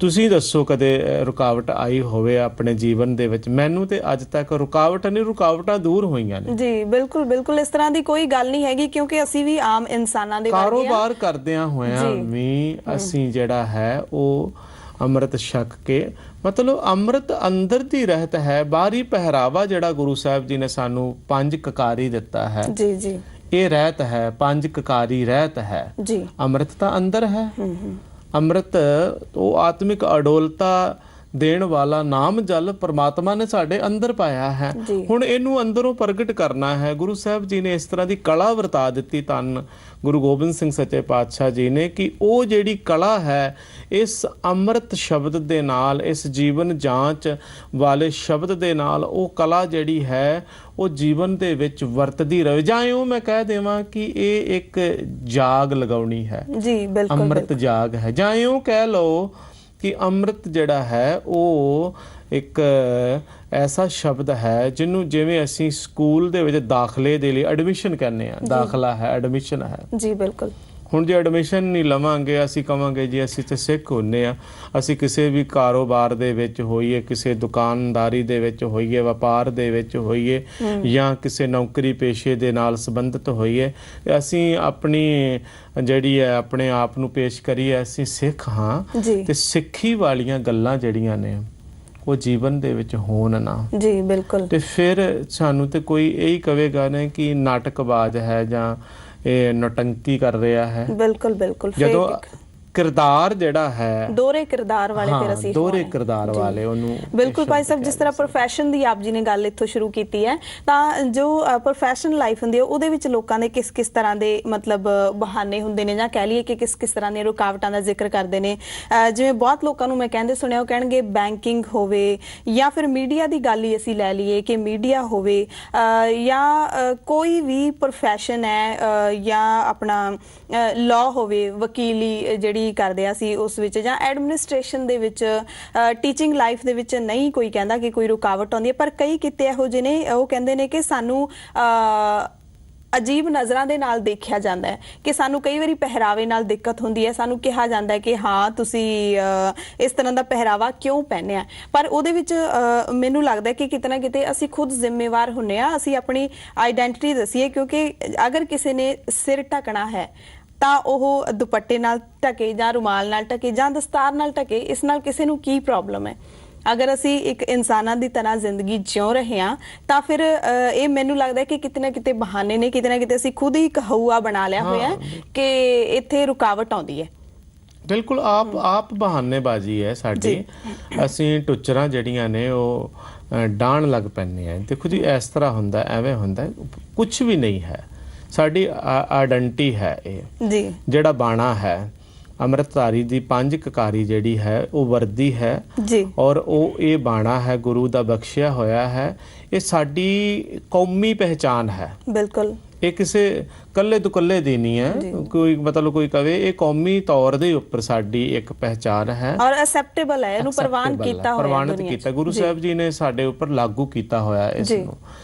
Speaker 2: ਤੁਸੀਂ ਦੱਸੋ ਕਦੇ ਰੁਕਾਵਟ ਆਈ ਹੋਵੇ ਆਪਣੇ ਜੀਵਨ ਦੇ ਵਿੱਚ? ਮੈਨੂੰ ਤੇ ਅੱਜ ਤੱਕ ਰੁਕਾਵਟ ਨਹੀਂ, ਰੁਕਾਵਟਾਂ ਦੂਰ ਹੋਈਆਂ ਨੇ
Speaker 1: ਜੀ। ਬਿਲਕੁਲ ਬਿਲਕੁਲ, ਇਸ ਤਰ੍ਹਾਂ ਦੀ ਕੋਈ ਗੱਲ ਨਹੀਂ ਹੈਗੀ, ਕਿਉਂਕਿ ਅਸੀਂ ਵੀ ਆਮ ਇਨਸਾਨਾਂ ਦੇ ਵਰਗੇ ਆ।
Speaker 2: ਕਾਰੋਬਾਰ ਕਰਦਿਆਂ ਹੋਇਆਂ ਵੀ ਅਸੀਂ ਜਿਹੜਾ ਹੈ ਉਹ ਅੰਮ੍ਰਿਤ ਛਕ ਕੇ, ਮਤਲਬ ਅੰਮ੍ਰਿਤ ਅੰਦਰ ਦੀ ਰਹਿਤ ਹੈ। ਬਾਹਰੀ ਪਹਿਰਾਵਾ ਜਿਹੜਾ ਗੁਰੂ ਸਾਹਿਬ ਜੀ ਨੇ ਸਾਨੂੰ 5 ਕਕਾਰੀ ਦਿੱਤਾ ਹੈ,
Speaker 1: ਜੀ ਜੀ, ਇਹ
Speaker 2: ਰਹਿਤ ਹੈ, 5 ਕਕਾਰੀ ਰਹਿਤ ਹੈ
Speaker 1: ਜੀ।
Speaker 2: ਅੰਮ੍ਰਿਤ ਤਾਂ ਅੰਦਰ ਹੈ। ਅੰਮ੍ਰਿਤ ਉਹ ਆਤਮਿਕ ਅਡੋਲਤਾ ਦੇਣ ਵਾਲਾ ਨਾਮ ਜਲ ਪਰਮਾਤਮਾ ਨੇ ਸਾਡੇ ਅੰਦਰ ਪਾਇਆ ਹੈ। ਹੁਣ ਇਹਨੂੰ ਅੰਦਰੋਂ ਪ੍ਰਗਟ ਕਰਨਾ ਹੈ। ਗੁਰੂ ਸਾਹਿਬ ਜੀ ਨੇ ਇਸ ਤਰ੍ਹਾਂ ਦੀ ਕਲਾ ਵਰਤਾ ਦਿੱਤੀ ਧੰਨ ਗੁਰੂ ਗੋਬਿੰਦ ਸਿੰਘ ਸੱਚੇ ਪਾਤਸ਼ਾਹ ਜੀ ਨੇ, ਕਿ ਉਹ ਜਿਹੜੀ ਕਲਾ ਹੈ ਇਸ ਅੰਮ੍ਰਿਤ ਸ਼ਬਦ ਦੇ ਨਾਲ, ਇਸ ਜੀਵਨ ਜਾਂਚ ਵਾਲੇ ਸ਼ਬਦ ਦੇ ਨਾਲ ਉਹ ਕਲਾ ਜਿਹੜੀ ਹੈ ਉਹ ਜੀਵਨ ਦੇ ਵਿੱਚ ਵਰਤਦੀ ਰਹੇ। ਜਾਂ ਉਹ ਮੈਂ ਕਹਿ ਦੇਵਾਂ ਕਿ ਇਹ ਇੱਕ ਜਾਗ ਲਗਾਉਣੀ ਹੈ ਜੀ, ਬਿਲਕੁਲ ਅੰਮ੍ਰਿਤ ਜਾਗ ਹੈ। ਜਾਂ ਉਹ ਕਹਿ ਲਓ ਕਿ ਅੰਮ੍ਰਿਤ ਜਿਹੜਾ ਹੈ ਉਹ ਇੱਕ ਐਸਾ ਸ਼ਬਦ ਹੈ ਜਿਹਨੂੰ ਜਿਵੇਂ ਅਸੀਂ ਸਕੂਲ ਦੇ ਵਿੱਚ ਦਾਖਲੇ ਦੇ ਲਈ ਐਡਮਿਸ਼ਨ ਕਹਿੰਦੇ ਆ, ਦਾਖਲਾ ਹੈ, ਐਡਮਿਸ਼ਨ ਹੈ ਜੀ, ਬਿਲਕੁਲ। ਹੁਣ ਜੇ ਐਡਮਿਸ਼ਨ ਨਹੀਂ ਲਵਾਂਗੇ, ਅਸੀਂ ਕਵਾਂਗੇ ਜੀ ਅਸੀਂ ਤੇ ਸਿੱਖ ਹੁੰਨੇ ਆ, ਅਸੀਂ ਕਿਸੇ ਵੀ ਕਾਰੋਬਾਰ ਦੇ ਵਿੱਚ ਹੋਈਏ, ਕਿਸੇ ਦੁਕਾਨਦਾਰੀ ਦੇ ਵਿੱਚ ਹੋਈਏ, ਵਪਾਰ ਦੇ ਵਿੱਚ ਹੋਈਏ, ਜਾਂ ਕਿਸੇ ਨੌਕਰੀ ਪੇਸ਼ੇ ਦੇ ਨਾਲ ਸੰਬੰਧਿਤ ਹੋਈਏ, ਅਸੀਂ ਆਪਣੀ ਜਿਹੜੀ ਹੈ ਆਪਣੇ ਆਪ ਨੂੰ ਪੇਸ਼ ਕਰੀਏ ਅਸੀਂ ਸਿੱਖ ਹਾਂ, ਤੇ ਸਿੱਖੀ ਵਾਲੀਆਂ ਗੱਲਾਂ ਜਿਹੜੀਆਂ ਨੇ ਉਹ ਜੀਵਨ ਦੇ ਵਿੱਚ ਹੋਣ ਨਾ ਜੀ, ਬਿਲਕੁਲ। ਤੇ ਫਿਰ ਸਾਨੂੰ ਤੇ ਕੋਈ ਇਹੀ ਕਹੇਗਾ ਨਾ ਕਿ ਨਾਟਕਬਾਜ਼ ਹੈ ਜਾਂ ਇਹ ਨੌਟੰਕੀ ਕਰ ਰਿਹਾ ਹੈ। ਬਿਲਕੁਲ ਬਿਲਕੁਲ, ਜਦੋਂ ਕਿਰਦਾਰ ਜਿਹੜਾ ਹੈ ਦੋਹਰੇ ਕਿਰਦਾਰ ਵਾਲੇ, ਫਿਰ ਅਸੀਂ ਦੋਹਰੇ ਕਿਰਦਾਰ ਵਾਲੇ ਉਹਨੂੰ ਬਿਲਕੁਲ ਭਾਈ ਸਾਹਿਬ, ਜਿਸ ਤਰ੍ਹਾਂ ਪ੍ਰੋਫੈਸ਼ਨ ਦੀ ਆਪ ਜੀ ਨੇ ਗੱਲ ਇੱਥੋਂ ਸ਼ੁਰੂ ਕੀਤੀ ਹੈ, ਤਾਂ ਜੋ ਪ੍ਰੋਫੈਸ਼ਨਲ ਲਾਈਫ ਹੁੰਦੀ ਹੈ ਉਹਦੇ ਵਿੱਚ ਲੋਕਾਂ ਦੇ ਕਿਸ ਕਿਸ ਤਰ੍ਹਾਂ ਦੇ ਮਤਲਬ ਬਹਾਨੇ ਹੁੰਦੇ ਨੇ, ਜਾਂ ਕਹਿ ਲਈਏ ਕਿ ਕਿਸ ਕਿਸ ਤਰ੍ਹਾਂ ਦੀਆਂ ਰੁਕਾਵਟਾਂ ਦਾ ਜ਼ਿਕਰ ਕਰਦੇ ਨੇ। ਜਿਵੇਂ ਬਹੁਤ ਲੋਕਾਂ ਨੂੰ ਮੈਂ ਕਹਿੰਦੇ ਸੁਣਿਆ, ਉਹ ਕਹਿਣਗੇ ਬੈਂਕਿੰਗ ਹੋਵੇ, ਜਾਂ ਫਿਰ ਮੀਡੀਆ ਦੀ ਗੱਲ ਹੀ ਅਸੀਂ ਲੈ ਲਈਏ ਕਿ ਮੀਡੀਆ ਹੋਵੇ, ਜਾਂ ਕੋਈ ਵੀ ਪ੍ਰੋਫੈਸ਼ਨ ਹੈ, ਜਾਂ ਆਪਣਾ ਲਾਅ ਹੋਵੇ, ਵਕੀਲੀ ਜਿਹੜੀ ਕਰਦੇ ਆ ਸੀ ਉਸ ਵਿੱਚ, ਜਾਂ ਐਡਮਿਨਿਸਟ੍ਰੇਸ਼ਨ ਦੇ ਵਿੱਚ, ਟੀਚਿੰਗ ਲਾਈਫ ਦੇ ਵਿੱਚ ਨਹੀਂ ਕੋਈ ਕਹਿੰਦਾ ਕਿ ਕੋਈ ਰੁਕਾਵਟ ਆਉਂਦੀ ਹੈ। ਪਰ ਕਈ ਕਿਤੇ ਇਹੋ ਜਿਹੇ ਨੇ, ਉਹ ਕਹਿੰਦੇ ਨੇ ਕਿ ਸਾਨੂੰ ਅਜੀਬ ਨਜ਼ਰਾਂ ਦੇ ਨਾਲ ਦੇਖਿਆ ਜਾਂਦਾ ਹੈ, ਕਿ ਸਾਨੂੰ ਕਈ ਵਾਰੀ ਪਹਿਰਾਵੇ ਨਾਲ ਦਿੱਕਤ ਹੁੰਦੀ ਹੈ, ਸਾਨੂੰ ਕਿਹਾ ਜਾਂਦਾ ਹੈ ਕਿ ਹਾਂ ਤੁਸੀਂ ਇਸ ਤਰ੍ਹਾਂ ਦਾ ਪਹਿਰਾਵਾ ਕਿਉਂ ਪਹਿਨਿਆ। ਪਰ ਉਹਦੇ ਵਿੱਚ ਮੈਨੂੰ ਲੱਗਦਾ ਕਿ ਕਿਤੇ ਨਾ ਕਿਤੇ ਅਸੀਂ ਖੁਦ ਜ਼ਿੰਮੇਵਾਰ ਹੁੰਨੇ ਆ, ਅਸੀਂ ਆਪਣੀ ਆਈਡੈਂਟਿਟੀ ਦੱਸੀਏ, ਕਿਉਂਕਿ ਅਗਰ ਕਿਸੇ ਨੇ ਸਿਰ ਢਕਣਾ ਹੈ ਤਾਂ ਉਹ ਦੁਪੱਟੇ ਨਾਲ ਢਕੇ, ਜਾਂ ਰੁਮਾਲ ਨਾਲ ਢਕੇ, ਜਾਂ ਦਸਤਾਰ ਨਾਲ ਢਕੇ। ਇਸ ਨਾਲ ਕਿਸੇ ਨੂੰ ਕੀ ਪ੍ਰੋਬਲਮ ਹੈ? ਅਗਰ ਅਸੀਂ ਇੱਕ ਇਨਸਾਨਾਂ ਦੀ ਤਰ੍ਹਾਂ ਜ਼ਿੰਦਗੀ ਜਿਉ ਰਹੇ ਹਾਂ ਤਾਂ ਫਿਰ ਇਹ ਮੈਨੂੰ ਲੱਗਦਾ ਕਿ ਕਿਤੇ ਨਾ ਕਿਤੇ ਬਹਾਨੇ ਨੇ, ਕਿਤੇ ਨਾ ਕਿਤੇ ਅਸੀਂ ਖੁਦ ਹੀ ਇੱਕ ਹਊਆ ਬਣਾ ਲਿਆ ਹੋਇਆ ਕਿ ਇੱਥੇ ਰੁਕਾਵਟ ਆਉਂਦੀ ਹੈ। ਬਿਲਕੁਲ, ਆਪ ਬਹਾਨੇਬਾਜ਼ੀ ਹੈ ਸਾਡੀ। ਅਸੀਂ ਟੁੱਚਰਾਂ ਜਿਹੜੀਆਂ ਨੇ ਉਹ ਡਾਣ ਲੱਗ ਪੈਂਦੇ ਆ। ਦੇਖੋ ਜੀ, ਇਸ ਤਰ੍ਹਾਂ ਹੁੰਦਾ, ਐਵੇਂ ਹੁੰਦਾ, ਕੁਝ ਵੀ ਨਹੀਂ ਹੈ। ਸਾਡੀ ਆਇਡੈਂਟੀ ਹੈ ਇਹ ਜੀ, ਜਿਹੜਾ ਬਾਣਾ ਹੈ ਅੰਮ੍ਰਿਤਧਾਰੀ ਦੀ 5 ਕਕਾਰੀ ਜਿਹੜੀ ਹੈ ਉਹ ਵਰਦੀ ਹੈ ਜੀ, ਔਰ ਉਹ ਇਹ ਬਾਣਾ ਹੈ ਗੁਰੂ ਦਾ ਬਖਸ਼ਿਆ ਹੋਇਆ ਹੈ। ਇਹ ਸਾਡੀ ਕੌਮੀ ਪਹਿਚਾਨ ਹੈ। ਬਿਲਕੁਲ, ਇਹ ਕਿਸੇ ਕੱਲੇ ਦੁਕੱਲੇ ਦੀ ਨਹੀਂ ਹੈ, ਕੋਈ ਮਤਲਬ ਕੋਈ ਕਵੇ, ਇਹ ਕੌਮੀ ਤੌਰ ਦੇ ਉੱਪਰ ਸਾਡੀ ਇੱਕ ਪਹਿਚਾਨ ਹੈ ਔਰ ਐਕਸੈਪਟੇਬਲ ਹੈ। ਇਹਨੂੰ ਪ੍ਰਵਾਨਿਤ ਕੀਤਾ ਗੁਰੂ ਸਾਹਿਬ ਜੀ ਨੇ ਸਾਡੇ ਉੱਪਰ ਲਾਗੂ ਕੀਤਾ ਹੋਇਆ ਇਸ ਨੂੰ।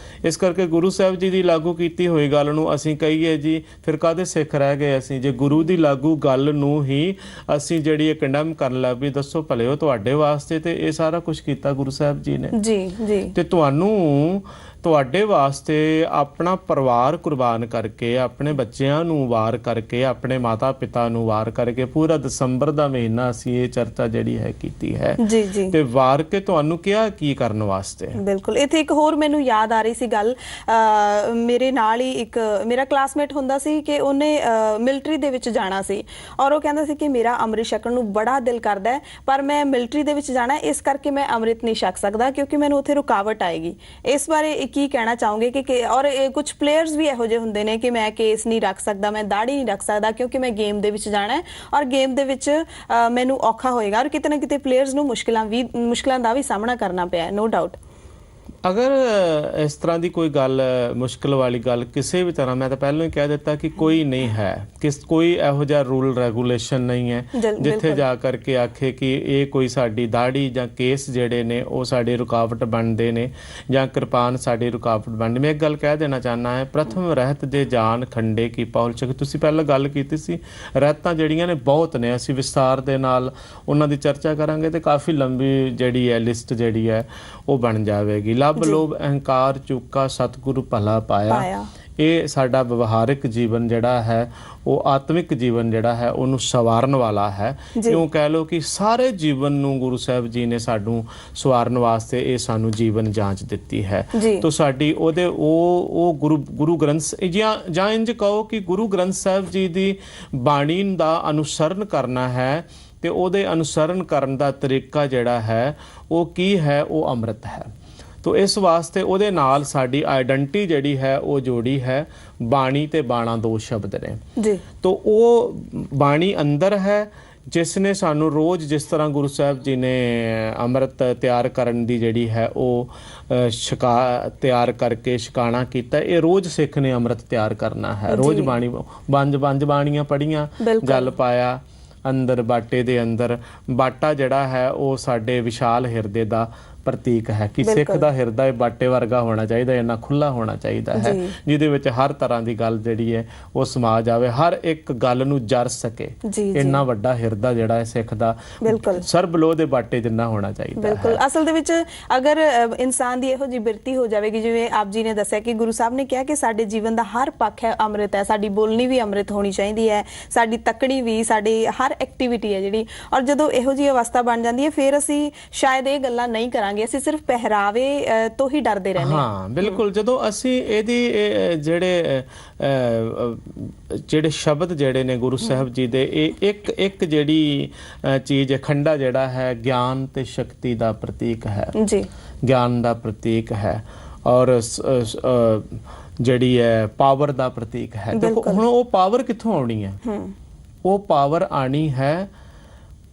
Speaker 2: ਇਸ ਕਰਕੇ ਗੁਰੂ ਸਾਹਿਬ ਜੀ ਦੀ ਲਾਗੂ ਕੀਤੀ ਹੋਈ ਗੱਲ ਨੂੰ ਅਸੀਂ ਕਹੀਏ ਜੀ ਫਿਰ ਕਾਹਦੇ ਸਿੱਖ ਰਹਿ ਗਏ ਅਸੀਂ, ਜੇ ਗੁਰੂ ਦੀ ਲਾਗੂ ਗੱਲ ਨੂੰ ਹੀ ਅਸੀਂ ਜਿਹੜੀ ਕੰਡੈਮ ਕਰਨ ਲੱਗ ਵੀ, ਦੱਸੋ ਭਲਿਓ, ਤੁਹਾਡੇ ਵਾਸਤੇ ਤੇ ਇਹ ਸਾਰਾ ਕੁਝ ਕੀਤਾ ਗੁਰੂ ਸਾਹਿਬ ਜੀ ਨੇ ਜੀ ਜੀ, ਤੇ ਤੁਹਾਨੂੰ ਤੁਹਾਡੇ ਵਾਸਤੇ ਆਪਣਾ ਪਰਿਵਾਰ ਕੁਰਬਾਨ ਕਰਕੇ, ਆਪਣੇ ਬੱਚਿਆਂ ਨੂੰ ਵਾਰ ਕਰਕੇ, ਆਪਣੇ ਮਾਤਾ ਪਿਤਾ ਨੂੰ ਵਾਰ ਕਰਕੇ, ਪੂਰਾ ਦਸੰਬਰ ਦਾ ਮਹੀਨਾ ਅਸੀਂ ਇਹ ਚਰਚਾ ਜਿਹੜੀ ਹੈ ਕੀਤੀ ਹੈ ਜੀ ਜੀ, ਤੇ ਵਾਰ ਕੇ ਤੁਹਾਨੂੰ ਕਿਹਾ ਕੀ ਕਰਨ ਵਾਸਤੇ। ਬਿਲਕੁਲ, ਇੱਥੇ ਇੱਕ ਹੋਰ ਮੈਨੂੰ ਯਾਦ ਆ ਰਹੀ ਸੀ ਗੱਲ। ਮੇਰੇ ਨਾਲ ਹੀ ਇੱਕ ਮੇਰਾ ਕਲਾਸਮੇਟ ਹੁੰਦਾ ਸੀ ਕਿ ਉਹਨੇ ਮਿਲਟਰੀ ਦੇ ਵਿੱਚ ਜਾਣਾ ਸੀ, ਔਰ ਉਹ ਕਹਿੰਦਾ ਸੀ ਕਿ ਮੇਰਾ ਅੰਮ੍ਰਿਤ ਛਕਣ ਨੂੰ ਬੜਾ ਦਿਲ ਕਰਦਾ ਹੈ, ਪਰ ਮੈਂ ਮਿਲਟਰੀ ਦੇ ਵਿੱਚ ਜਾਣਾ, ਇਸ ਕਰਕੇ ਮੈਂ ਅੰਮ੍ਰਿਤ ਨਹੀਂ ਛਕ ਸਕਦਾ ਕਿਉਂਕਿ ਮੈਨੂੰ ਉੱਥੇ ਰੁਕਾਵਟ ਆਏਗੀ। ਇਸ ਬਾਰੇ ਕੀ ਕਹਿਣਾ ਚਾਹੋਗੇ? ਕਿ ਔਰ ਕੁਝ ਪਲੇਅਰਸ ਵੀ ਇਹੋ ਜਿਹੇ ਹੁੰਦੇ ਨੇ ਕਿ ਮੈਂ ਕੇਸ ਨਹੀਂ ਰੱਖ ਸਕਦਾ, ਮੈਂ ਦਾੜੀ ਨਹੀਂ ਰੱਖ ਸਕਦਾ ਕਿਉਂਕਿ ਮੈਂ ਗੇਮ ਦੇ ਵਿੱਚ ਜਾਣਾ ਹੈ, ਔਰ ਗੇਮ ਦੇ ਵਿੱਚ ਮੈਨੂੰ ਔਖਾ ਹੋਏਗਾ, ਔਰ ਕਿਤੇ ਨਾ ਕਿਤੇ ਪਲੇਅਰਸ ਨੂੰ ਮੁਸ਼ਕਿਲਾਂ ਦਾ ਵੀ ਸਾਹਮਣਾ ਕਰਨਾ ਪਿਆ, ਨੋ ਡਾਊਟ। ਅਗਰ ਇਸ ਤਰ੍ਹਾਂ ਦੀ ਕੋਈ ਗੱਲ ਮੁਸ਼ਕਲ ਵਾਲੀ ਗੱਲ ਕਿਸੇ ਵੀ ਤਰ੍ਹਾਂ, ਮੈਂ ਤਾਂ ਪਹਿਲਾਂ ਹੀ ਕਹਿ ਦਿੱਤਾ ਕਿ ਕੋਈ ਨਹੀਂ ਹੈ, ਕੋਈ ਇਹੋ ਜਿਹਾ ਰੂਲ ਰੈਗੂਲੇਸ਼ਨ ਨਹੀਂ ਹੈ ਜਿੱਥੇ ਜਾ ਕਰਕੇ ਆਖੇ ਕਿ ਇਹ ਕੋਈ ਸਾਡੀ ਦਾੜੀ ਜਾਂ ਕੇਸ ਜਿਹੜੇ ਨੇ ਉਹ ਸਾਡੀ ਰੁਕਾਵਟ ਬਣਦੇ ਨੇ ਜਾਂ ਕਿਰਪਾਨ ਸਾਡੀ ਰੁਕਾਵਟ ਬਣਦੀ। ਮੈਂ ਇੱਕ ਗੱਲ ਕਹਿ ਦੇਣਾ ਚਾਹੁੰਦਾ ਹੈ, ਪ੍ਰਥਮ ਰਹਿਤ ਜੇ ਜਾਨ ਖੰਡੇ ਕੀ ਪਹੁਲ ਚਕ। ਤੁਸੀਂ ਪਹਿਲਾਂ ਗੱਲ ਕੀਤੀ ਸੀ, ਰਹਿਤਾਂ ਜਿਹੜੀਆਂ ਨੇ ਬਹੁਤ ਨੇ, ਅਸੀਂ ਵਿਸਤਾਰ ਦੇ ਨਾਲ ਉਹਨਾਂ ਦੀ ਚਰਚਾ ਕਰਾਂਗੇ ਤੇ ਕਾਫੀ ਲੰਬੀ ਜਿਹੜੀ ਹੈ ਲਿਸਟ ਜਿਹੜੀ ਹੈ ਉਹ ਬਣ ਜਾਵੇਗੀ। ਲੱਭ ਲੋਭ ਅਹੰਕਾਰ ਚੁੱਕਾ ਸਤਿਗੁਰੂ ਭਲਾ ਪਾਇਆ। ਇਹ ਸਾਡਾ ਵਿਵਹਾਰਿਕ ਜੀਵਨ ਜਿਹੜਾ ਹੈ ਉਹ ਆਤਮਿਕ ਜੀਵਨ ਜਿਹੜਾ ਹੈ ਉਹਨੂੰ ਸਵਾਰਨ ਵਾਲਾ ਹੈ। ਕਿਉਂ ਕਹਿ ਲਓ ਕਿ ਸਾਰੇ ਜੀਵਨ ਨੂੰ ਗੁਰੂ ਸਾਹਿਬ ਜੀ ਨੇ ਸਾਨੂੰ ਸਵਾਰਨ ਵਾਸਤੇ ਇਹ ਸਾਨੂੰ ਜੀਵਨ ਜਾਂਚ ਦਿੱਤੀ ਹੈ। ਤਾਂ ਸਾਡੀ ਉਹਦੇ ਉਹ ਗੁਰੂ ਗ੍ਰੰਥ ਜਾਂ ਇੰਝ ਕਹੋ ਕਿ ਗੁਰੂ ਗ੍ਰੰਥ ਸਾਹਿਬ ਜੀ ਦੀ ਬਾਣੀ ਦਾ ਅਨੁਸਰਨ ਕਰਨਾ ਹੈ ਤੇ ਉਹਦੇ ਅਨੁਸਰਨ ਕਰਨ ਦਾ ਤਰੀਕਾ ਜਿਹੜਾ ਹੈ ਉਹ ਕੀ ਹੈ, ਉਹ ਅੰਮ੍ਰਿਤ ਹੈ। ਤੋ ਇਸ ਵਾਸਤੇ ਉਹਦੇ ਨਾਲ ਸਾਡੀ ਆਈਡੈਂਟੀ ਜਿਹੜੀ ਹੈ ਉਹ ਜੋੜੀ ਹੈ। ਬਾਣੀ ਤੇ ਬਾਣਾ ਦੋ ਸ਼ਬਦ ਨੇ ਜੀ। ਤੋ ਉਹ ਬਾਣੀ ਅੰਦਰ ਹੈ ਜਿਸ ਨੇ ਸਾਨੂੰ ਰੋਜ਼, ਜਿਸ ਤਰ੍ਹਾਂ ਗੁਰੂ ਸਾਹਿਬ ਜੀ ਨੇ ਅੰਮ੍ਰਿਤ ਤਿਆਰ ਕਰਨ ਦੀ ਜਿਹੜੀ ਹੈ ਉਹ ਤਿਆਰ ਕਰਕੇ ਛਕਾਣਾ ਕੀਤਾ, ਇਹ ਰੋਜ਼ ਸਿੱਖ ਨੇ ਅੰਮ੍ਰਿਤ ਤਿਆਰ ਕਰਨਾ ਹੈ। ਰੋਜ਼ ਬਾਣੀ ਪੰਜ ਬਾਣੀਆਂ ਪੜ੍ਹੀਆਂ, ਜਲ ਪਾਇਆ ਅੰਦਰ ਬਾਟੇ ਦੇ ਅੰਦਰ। ਬਾਟਾ ਜਿਹੜਾ ਹੈ ਉਹ ਸਾਡੇ ਵਿਸ਼ਾਲ ਹਿਰਦੇ ਦਾ ਪ੍ਰਤੀਕ ਹੈ ਕਿ ਸਿੱਖ ਦਾ ਹਿਰਦਾ ਬਾਟੇ ਵਰਗਾ ਹੋਣਾ ਚਾਹੀਦਾ, ਇੰਨਾ ਖੁੱਲਾ ਹੋਣਾ ਚਾਹੀਦਾ ਹੈ ਜਿਹਦੇ ਵਿੱਚ ਹਰ ਤਰ੍ਹਾਂ ਦੀ ਗੱਲ ਜਿਹੜੀ ਹੈ ਉਹ ਸਮਾ ਜਾਵੇ, ਹਰ ਇੱਕ ਗੱਲ ਨੂੰ ਜਰ ਸਕੇ। ਇੰਨਾ ਵੱਡਾ ਹਿਰਦਾ ਜਿਹੜਾ ਹੈ ਸਿੱਖ ਦਾ ਸਰਬ ਲੋਹ ਦੇ ਬਾਟੇ ਜਿੰਨਾ ਹੋਣਾ ਚਾਹੀਦਾ।
Speaker 1: ਬਿਲਕੁਲ। ਅਸਲ ਦੇ ਵਿੱਚ ਅਗਰ ਇਨਸਾਨ ਦੀ ਇਹੋ ਜਿਹੀ ਬਿਰਤੀ ਹੋ ਜਾਵੇਗੀ, ਜਿਵੇਂ ਆਪ ਜੀ ਨੇ ਦੱਸਿਆ ਕਿ ਗੁਰੂ ਸਾਹਿਬ ਨੇ ਕਿਹਾ ਕਿ ਸਾਡੇ ਜੀਵਨ ਦਾ ਹਰ ਪੱਖ ਹੈ ਅੰਮ੍ਰਿਤ ਹੈ, ਸਾਡੀ ਬੋਲਣੀ ਵੀ ਅੰਮ੍ਰਿਤ ਹੋਣੀ ਚਾਹੀਦੀ ਹੈ, ਸਾਡੀ ਤੱਕਣੀ ਵੀ, ਸਾਡੀ ਹਰ ਐਕਟੀਵਿਟੀ ਹੈ ਜਿਹੜੀ। ਔਰ ਜਦੋਂ ਇਹੋ ਜਿਹੀ ਅਵਸਥਾ ਬਣ ਜਾਂਦੀ ਹੈ ਫਿਰ ਅਸੀਂ ਸ਼ਾਇਦ ਇਹ ਗੱਲਾਂ ਨਹੀਂ ਕਰਾਂਗੇ, ਅਸੀਂ ਸਿਰਫ ਪਹਿਰਾਵੇ ਤੋਂ ਹੀ ਡਰਦੇ ਰਹਿੰਦੇ
Speaker 2: ਹਾਂ। ਬਿਲਕੁਲ। ਜਦੋਂ ਅਸੀਂ ਇਹਦੀ ਜਿਹੜੇ ਸ਼ਬਦ ਜਿਹੜੇ ਨੇ ਗੁਰੂ ਸਾਹਿਬ ਜੀ ਦੇ, ਇਹ ਇੱਕ ਜਿਹੜੀ ਚੀਜ਼ ਖੰਡਾ ਜਿਹੜਾ ਹੈ ਗਿਆਨ ਤੇ ਸ਼ਕਤੀ ਦਾ ਪ੍ਰਤੀਕ ਹੈ ਜੀ, ਗਿਆਨ ਦਾ ਪ੍ਰਤੀਕ ਹੈ ਔਰ ਜਿਹੜੀ ਹੈ ਪਾਵਰ ਦਾ ਪ੍ਰਤੀਕ ਹੈ। ਦੇਖੋ ਹੁਣ ਉਹ ਪਾਵਰ ਕਿੱਥੋਂ ਆਉਣੀ ਹੈ? ਉਹ ਪਾਵਰ ਆਣੀ ਹੈ,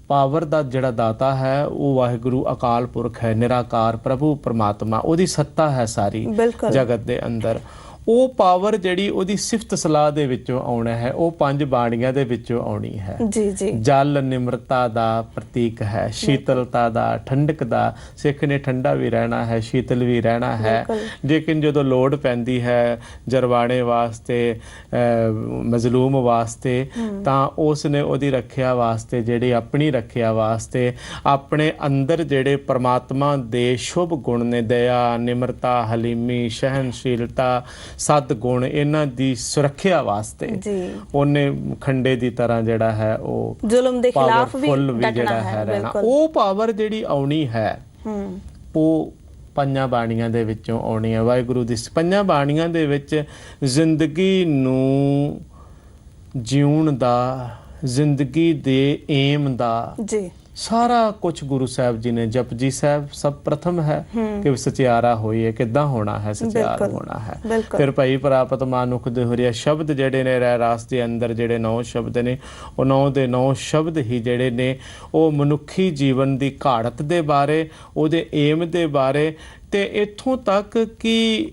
Speaker 2: ਪਾਵਰ ਦਾ ਜਿਹੜਾ ਦਾਤਾ ਹੈ ਉਹ ਵਾਹਿਗੁਰੂ ਅਕਾਲ ਪੁਰਖ ਹੈ, ਨਿਰਾਕਾਰ ਪ੍ਰਭੂ ਪਰਮਾਤਮਾ, ਉਹਦੀ ਸੱਤਾ ਹੈ ਸਾਰੀ ਜਗਤ ਦੇ ਅੰਦਰ। ਉਹ ਪਾਵਰ ਜਿਹੜੀ ਉਹਦੀ ਸਿਫਤ ਸਲਾਹ ਦੇ ਵਿੱਚੋਂ ਆਉਣਾ ਹੈ, ਉਹ ਪੰਜ ਬਾਣੀਆਂ ਦੇ ਵਿੱਚੋਂ ਆਉਣੀ ਹੈ ਜੀ। ਜਲ ਨਿਮਰਤਾ ਦਾ ਪ੍ਰਤੀਕ ਹੈ, ਸ਼ੀਤਲਤਾ ਦਾ, ਠੰਡਕ ਦਾ। ਸਿੱਖ ਨੇ ਠੰਡਾ ਵੀ ਰਹਿਣਾ ਹੈ, ਸ਼ੀਤਲ ਵੀ ਰਹਿਣਾ ਹੈ। ਲੇਕਿਨ ਜਦੋਂ ਲੋੜ ਪੈਂਦੀ ਹੈ ਜਰਵਾਣੇ ਵਾਸਤੇ, ਮਜ਼ਲੂਮ ਵਾਸਤੇ, ਤਾਂ ਉਸ ਨੇ ਉਹਦੀ ਰੱਖਿਆ ਵਾਸਤੇ, ਜਿਹੜੀ ਆਪਣੀ ਰੱਖਿਆ ਵਾਸਤੇ ਆਪਣੇ ਅੰਦਰ ਜਿਹੜੇ ਪਰਮਾਤਮਾ ਦੇ ਸ਼ੁਭ ਗੁਣ ਨੇ, ਦਇਆ, ਨਿਮਰਤਾ, ਹਲੀਮੀ, ਸਹਿਨਸ਼ੀਲਤਾ, ਸੱਤ ਗੁਣ, ਇਹਨਾਂ ਦੀ ਸੁਰੱਖਿਆ ਵਾਸਤੇ ਉਹਨੇ ਖੰਡੇ ਦੀ ਤਰ੍ਹਾਂ ਜਿਹੜਾ ਹੈ ਉਹ
Speaker 1: ਜ਼ੁਲਮ ਦੇ ਖਿਲਾਫ ਵੀ
Speaker 2: ਜਿਹੜਾ ਹੈ ਰਹਿਣਾ। ਉਹ ਪਾਵਰ ਜਿਹੜੀ ਆਉਣੀ ਹੈ ਉਹ ਪੰਜਾਂ ਬਾਣੀਆਂ ਦੇ ਵਿੱਚੋਂ ਆਉਣੀ ਹੈ। ਵਾਹਿਗੁਰੂ ਦੀ ਪੰਜਾਂ ਬਾਣੀਆਂ ਦੇ ਵਿੱਚ ਜ਼ਿੰਦਗੀ ਨੂੰ ਜਿਉਣ ਦਾ, ਜ਼ਿੰਦਗੀ ਦੇ ਏਮ ਦਾ ਜੀ ਸਾਰਾ ਕੁਝ ਗੁਰੂ ਸਾਹਿਬ ਜੀ ਨੇ। ਜਪਜੀ ਸਾਹਿਬ ਸਭ ਪ੍ਰਥਮ ਹੈ ਕਿ ਸਚਿਆਰਾ ਹੋਈਏ, ਕਿੱਦਾਂ ਹੋਣਾ ਹੈ, ਸਚਿਆਰ ਹੋਣਾ ਹੈ। ਫਿਰ ਭਾਈ ਪ੍ਰਾਪਤ ਮਾਨੁਖ ਦੇ ਹੋਰਿਆ ਸ਼ਬਦ ਜਿਹੜੇ ਨੇ ਰਹਿ ਰਾਸ ਦੇ ਅੰਦਰ, ਜਿਹੜੇ 9 ਸ਼ਬਦ ਨੇ, ਉਹ 9 ਦੇ 9 ਸ਼ਬਦ ਹੀ ਜਿਹੜੇ ਨੇ ਉਹ ਮਨੁੱਖੀ ਜੀਵਨ ਦੀ ਘਾੜਤ ਦੇ ਬਾਰੇ, ਉਹਦੇ ਏਮ ਦੇ ਬਾਰੇ, ਤੇ ਇੱਥੋਂ ਤੱਕ ਕਿ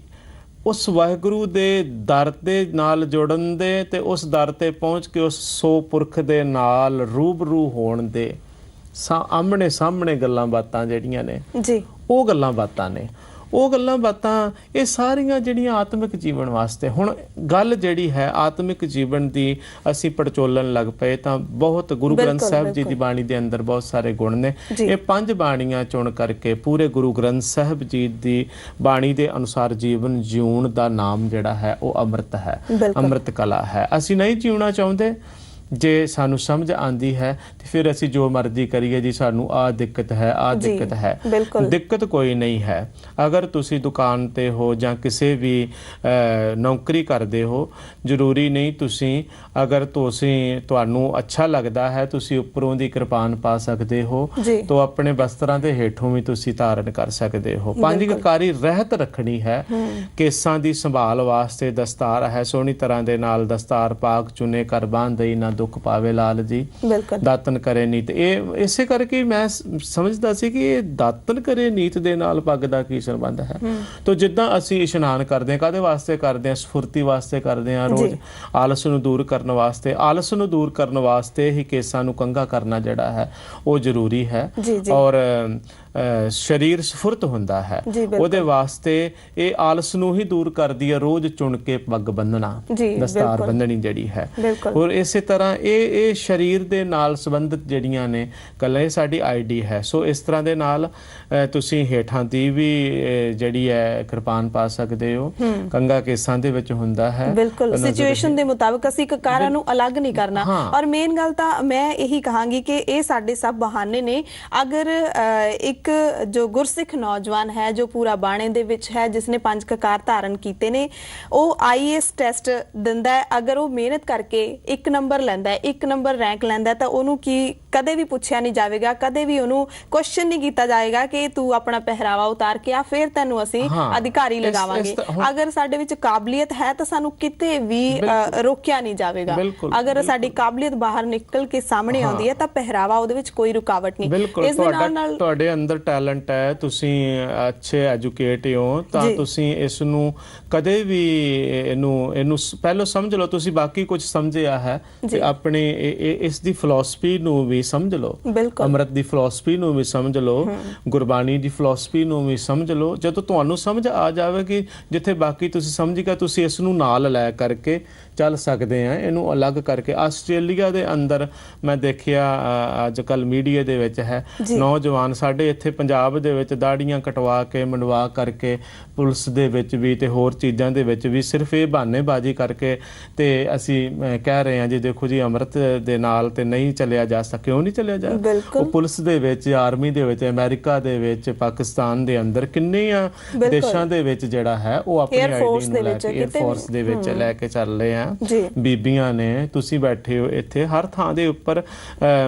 Speaker 2: ਉਸ ਵਾਹਿਗੁਰੂ ਦੇ ਦਰ ਦੇ ਨਾਲ ਜੁੜਨ ਦੇ ਤੇ ਉਸ ਦਰ ਤੇ ਪਹੁੰਚ ਕੇ ਉਸ ਸੋ ਪੁਰਖ ਦੇ ਨਾਲ ਰੂਬਰੂ ਹੋਣ ਦੇ ਆਮਣੇ ਸਾਹਮਣੇ ਗੱਲਾਂ ਬਾਤਾਂ ਜਿਹੜੀਆਂ ਨੇ ਜੀ, ਉਹ ਗੱਲਾਂ ਬਾਤਾਂ ਨੇ। ਉਹ ਗੱਲਾਂ ਬਾਤਾਂ ਇਹ ਸਾਰੀਆਂ ਜਿਹੜੀਆਂ ਆਤਮਿਕ ਜੀਵਨ ਵਾਸਤੇ। ਹੁਣ ਗੱਲ ਜਿਹੜੀ ਹੈ ਆਤਮਿਕ ਜੀਵਨ ਦੀ ਅਸੀਂ ਪੜਚੋਲਣ ਲੱਗ ਪਏ ਤਾਂ ਬਹੁਤ ਗੁਰੂ ਗ੍ਰੰਥ ਸਾਹਿਬ ਜੀ ਦੀ ਬਾਣੀ ਦੇ ਅੰਦਰ ਬਹੁਤ ਸਾਰੇ ਗੁਣ ਨੇ। ਇਹ ਪੰਜ ਬਾਣੀਆਂ ਚੁਣ ਕਰਕੇ ਪੂਰੇ ਗੁਰੂ ਗ੍ਰੰਥ ਸਾਹਿਬ ਜੀ ਦੀ ਬਾਣੀ ਦੇ ਅਨੁਸਾਰ ਜੀਵਨ ਜਿਉਣ ਦਾ ਨਾਮ ਜਿਹੜਾ ਹੈ ਉਹ ਅੰਮ੍ਰਿਤ ਹੈ, ਅੰਮ੍ਰਿਤ ਕਲਾ ਹੈ। ਅਸੀਂ ਨਹੀਂ ਜਿਉਣਾ ਚਾਹੁੰਦੇ, ਜੇ ਸਾਨੂੰ ਸਮਝ ਆਂਦੀ ਹੈ ਤੇ ਫਿਰ ਅਸੀਂ ਜੋ ਮਰਜ਼ੀ ਕਰੀਏ ਜੀ, ਸਾਨੂੰ ਆਹ ਦਿੱਕਤ ਹੈ, ਆਹ ਦਿੱਕਤ ਹੈ। ਦਿੱਕਤ ਕੋਈ ਨਹੀਂ ਹੈ। ਅਗਰ ਤੁਸੀਂ ਦੁਕਾਨ ਤੇ ਹੋ ਜਾਂ ਕਿਸੇ ਵੀ ਨੌਕਰੀ ਕਰਦੇ ਹੋ, ਜ਼ਰੂਰੀ ਨਹੀਂ ਤੁਸੀਂ, ਅਗਰ ਤੁਹਾਨੂੰ ਅੱਛਾ ਲੱਗਦਾ ਹੈ ਤੁਸੀਂ ਉੱਪਰੋਂ ਦੀ ਕਿਰਪਾਨ ਪਾ ਸਕਦੇ ਹੋ, ਤਾਂ ਆਪਣੇ ਵਸਤਰਾਂ ਦੇ ਹੇਠੋਂ ਵੀ ਤੁਸੀਂ ਧਾਰਨ ਕਰ ਸਕਦੇ ਹੋ। ਪੰਜ ਕਕਾਰੀ ਰਹਿਤ ਰੱਖਣੀ ਹੈ। ਕੇਸਾਂ ਦੀ ਸੰਭਾਲ ਵਾਸਤੇ ਦਸਤਾਰ ਹੈ, ਸੋਹਣੀ ਤਰ੍ਹਾਂ ਦੇ ਨਾਲ ਦਸਤਾਰ ਪਾਕ ਚੁਨੇ ਕਰ ਬਾਂਧ ਦਈ ਨਾ ਦੁੱਖ ਪਾਵੇ ਲਾਲ ਜੀ,
Speaker 1: ਬਿਲਕੁਲ
Speaker 2: ਦਾਤਨ ਕਰੇ ਨੀਤ। ਇਹ ਇਸੇ ਕਰਕੇ ਮੈਂ ਸਮਝਦਾ ਸੀ ਕਿ ਇਹ ਦਾਤਨ ਕਰੇ ਨੀਤ ਦੇ ਨਾਲ ਪੱਗ ਦਾ ਕੀ ਸੰਬੰਧ ਹੈ। ਤੋ ਜਿੱਦਾਂ ਅਸੀਂ ਇਸ਼ਨਾਨ ਕਰਦੇ ਹਾਂ, ਕਾਹਦੇ ਵਾਸਤੇ ਕਰਦੇ ਹਾਂ? ਸਫੁਰਤੀ ਵਾਸਤੇ ਕਰਦੇ ਹਾਂ, ਰੋਜ਼ ਆਲਸ ਨੂੰ ਦੂਰ ਕਰਨ ਵਾਸਤੇ। ਆਲਸ ਨੂੰ ਦੂਰ ਕਰਨ ਵਾਸਤੇ ਹੀ ਕੇਸਾਂ ਨੂੰ ਕੰਘਾ ਕਰਨਾ ਜਿਹੜਾ ਹੈ ਉਹ ਜ਼ਰੂਰੀ ਹੈ। ਔਰ ਸਰੀਰ ਸਫੁਰਤ ਹੁੰਦਾ ਹੈ, ਉਹਦੇ ਵਾਸਤੇ ਇਹ ਆਲਸ ਨੂੰ ਹੀ ਦੂਰ ਕਰਦੀ ਹੈ। ਰੋਜ਼ ਚੁਣ ਕੇ ਪੱਗ ਬੰਨਣਾ, ਦਸਤਾਰ ਬੰਨਣੀ ਜਿਹੜੀ ਹੈ। ਔਰ ਇਸੇ ਤਰ੍ਹਾਂ ਇਹ ਸਰੀਰ ਦੇ ਨਾਲ ਸੰਬੰਧਿਤ ਜਿਹੜੀਆਂ ਨੇ ਗੱਲਾਂ, ਇਹ ਸਾਡੀ ਆਈਡੀ ਹੈ। ਸੋ ਇਸ ਤਰ੍ਹਾਂ ਦੇ ਨਾਲ ਤੁਸੀਂ ਹੇਠਾਂ ਦੀ ਵੀ ਜਿਹੜੀ ਹੈ ਕਿਰਪਾਨ ਪਾ ਸਕਦੇ ਹੋ। ਕੰਘਾ ਕੇਸਾਂ ਦੇ ਵਿੱਚ ਹੁੰਦਾ ਹੈ।
Speaker 1: ਬਿਲਕੁਲ ਸਿਚੁਏਸ਼ਨ ਦੇ ਮੁਤਾਬਕ ਅਸੀਂ ਕਕਾਰਾਂ ਨੂੰ ਅਲੱਗ ਨਹੀਂ ਕਰਨਾ। ਔਰ ਮੇਨ ਗੱਲ ਤਾਂ ਮੈਂ ਇਹੀ ਕਹਾਂਗੀ ਕਿ ਇਹ ਸਾਡੇ ਸਭ ਬਹਾਨੇ ਨੇ। ਅਗਰ ਇੱਕ ਜੋ ਗੁਰਸਿੱਖ ਨੌਜਵਾਨ ਹੈ ਜੋ ਪੂਰਾ ਬਾਣੇ ਦੇ ਵਿੱਚ ਹੈ, ਜਿਸਨੇ 5 ਕਕਾਰ ਧਾਰਨ ਕੀਤੇ ਨੇ, ਉਹ IAS ਟੈਸਟ ਦਿੰਦਾ ਹੈ। ਅਗਰ ਉਹ ਮਿਹਨਤ ਕਰਕੇ 1 ਨੰਬਰ ਲੈਂਦਾ ਹੈ, 1 ਨੰਬਰ ਰੈਂਕ ਲੈਂਦਾ, ਤਾਂ ਉਹਨੂੰ ਕੀ ਕਦੇ ਵੀ ਪੁੱਛਿਆ ਨਹੀਂ ਜਾਵੇਗਾ, ਕਦੇ ਵੀ ਉਹਨੂੰ ਕੁਐਸਚਨ ਨਹੀਂ ਕੀਤਾ ਜਾਏਗਾ ਕਿ ਤੂੰ ਆਪਣਾ ਪਹਿਰਾਵਾ ਉਤਾਰ ਕੇ ਆ, ਫਿਰ ਤੈਨੂੰ ਅਸੀਂ ਅਧਿਕਾਰੀ ਲਗਾਵਾਂਗੇ। ਅਗਰ ਸਾਡੇ ਵਿੱਚ ਕਾਬਲੀਅਤ ਹੈ ਤਾਂ ਸਾਨੂੰ ਕਿਤੇ ਵੀ ਰੋਕਿਆ ਨਹੀਂ ਜਾਵੇਗਾ। ਅਗਰ ਸਾਡੀ ਕਾਬਲੀਅਤ ਬਾਹਰ ਨਿਕਲ ਕੇ ਸਾਹਮਣੇ ਆਉਂਦੀ ਹੈ ਤਾਂ ਪਹਿਰਾਵਾ ਉਹਦੇ ਵਿੱਚ ਕੋਈ ਰੁਕਾਵਟ ਨਹੀਂ। ਇਸ ਦੇ ਨਾਲ
Speaker 2: ਤੁਹਾਡੇ ਅੰਦਰ ਟੈਲੈਂਟ ਹੈ, ਤੁਸੀਂ ਅੱਛੇ ਐਜੂਕੇਟ ਹੋ, ਤਾਂ ਤੁਸੀਂ ਇਸ ਨੂੰ ਕਦੇ ਵੀ ਇਹਨੂੰ ਪਹਿਲਾਂ ਸਮਝ ਲਓ। ਤੁਸੀਂ ਬਾਕੀ ਕੁਝ ਸਮਝਿਆ ਹੈ ਤੇ ਆਪਣੇ ਇਸ ਦੀ ਫਿਲਾਸਫੀ ਨੂੰ ਵੀ ਸਮਝ ਲਓ, ਅੰਮ੍ਰਿਤ ਦੀ ਫਿਲਾਸਫੀ ਨੂੰ ਵੀ ਸਮਝ ਲਓ, ਗੁਰਬਾਣੀ ਦੀ ਫਿਲਾਸਫੀ ਨੂੰ ਵੀ ਸਮਝ ਲਓ। ਜਦੋਂ ਤੁਹਾਨੂੰ ਸਮਝ ਆ ਜਾਵੇਗੀ, ਜਿੱਥੇ ਬਾਕੀ ਤੁਸੀਂ ਸਮਝ ਗਿਆ, ਤੁਸੀਂ ਇਸ ਨੂੰ ਨਾਲ ਲੈ ਕਰਕੇ ਚੱਲ ਸਕਦੇ ਆ। ਇਹਨੂੰ ਅਲੱਗ ਕਰਕੇ ਆਸਟ੍ਰੇਲੀਆ ਦੇ ਅੰਦਰ ਮੈਂ ਦੇਖਿਆ ਅੱਜ ਕੱਲ੍ਹ ਮੀਡੀਆ ਦੇ ਵਿੱਚ ਹੈ, ਨੌਜਵਾਨ ਸਾਡੇ ਇੱਥੇ ਪੰਜਾਬ ਦੇ ਵਿੱਚ ਦਾੜੀਆਂ ਕਟਵਾ ਕੇ ਮੰਡਵਾ ਕਰਕੇ ਪੁਲਿਸ ਦੇ ਵਿੱਚ ਵੀ ਤੇ ਹੋਰ ਚੀਜ਼ਾਂ ਦੇ ਵਿੱਚ ਵੀ ਸਿਰਫ ਇਹ ਬਹਾਨੇਬਾਜ਼ੀ ਕਰਕੇ ਤੇ ਅਸੀਂ ਕਹਿ ਰਹੇ ਹਾਂ ਜੀ ਦੇਖੋ ਜੀ ਅੰਮ੍ਰਿਤ ਦੇ ਨਾਲ ਤੇ ਨਹੀਂ ਚੱਲਿਆ ਜਾ ਸਕਦਾ। ਕਿਉਂ ਨਹੀਂ ਚੱਲਿਆ ਜਾ? ਉਹ ਪੁਲਿਸ ਦੇ ਵਿੱਚ, ਆਰਮੀ ਦੇ ਵਿੱਚ, ਅਮਰੀਕਾ ਦੇ ਵਿੱਚ, ਪਾਕਿਸਤਾਨ ਦੇ ਅੰਦਰ ਕਿੰਨੀਆਂ ਦੇਸ਼ਾਂ ਦੇ ਵਿੱਚ ਜਿਹੜਾ ਹੈ ਉਹ ਆਪਣੀ ਆਈਡੀ ਨੂੰ ਲੈ ਕੇ 에ਅਰ ਫੋਰਸ ਦੇ ਵਿੱਚ ਲੈ ਕੇ ਚੱਲ ਰਹੇ ਆ। ਬੀਬੀਆਂ ਨੇ, ਤੁਸੀਂ ਬੈਠੇ ਹੋ ਇੱਥੇ ਹਰ ਥਾਂ ਦੇ ਉੱਪਰ,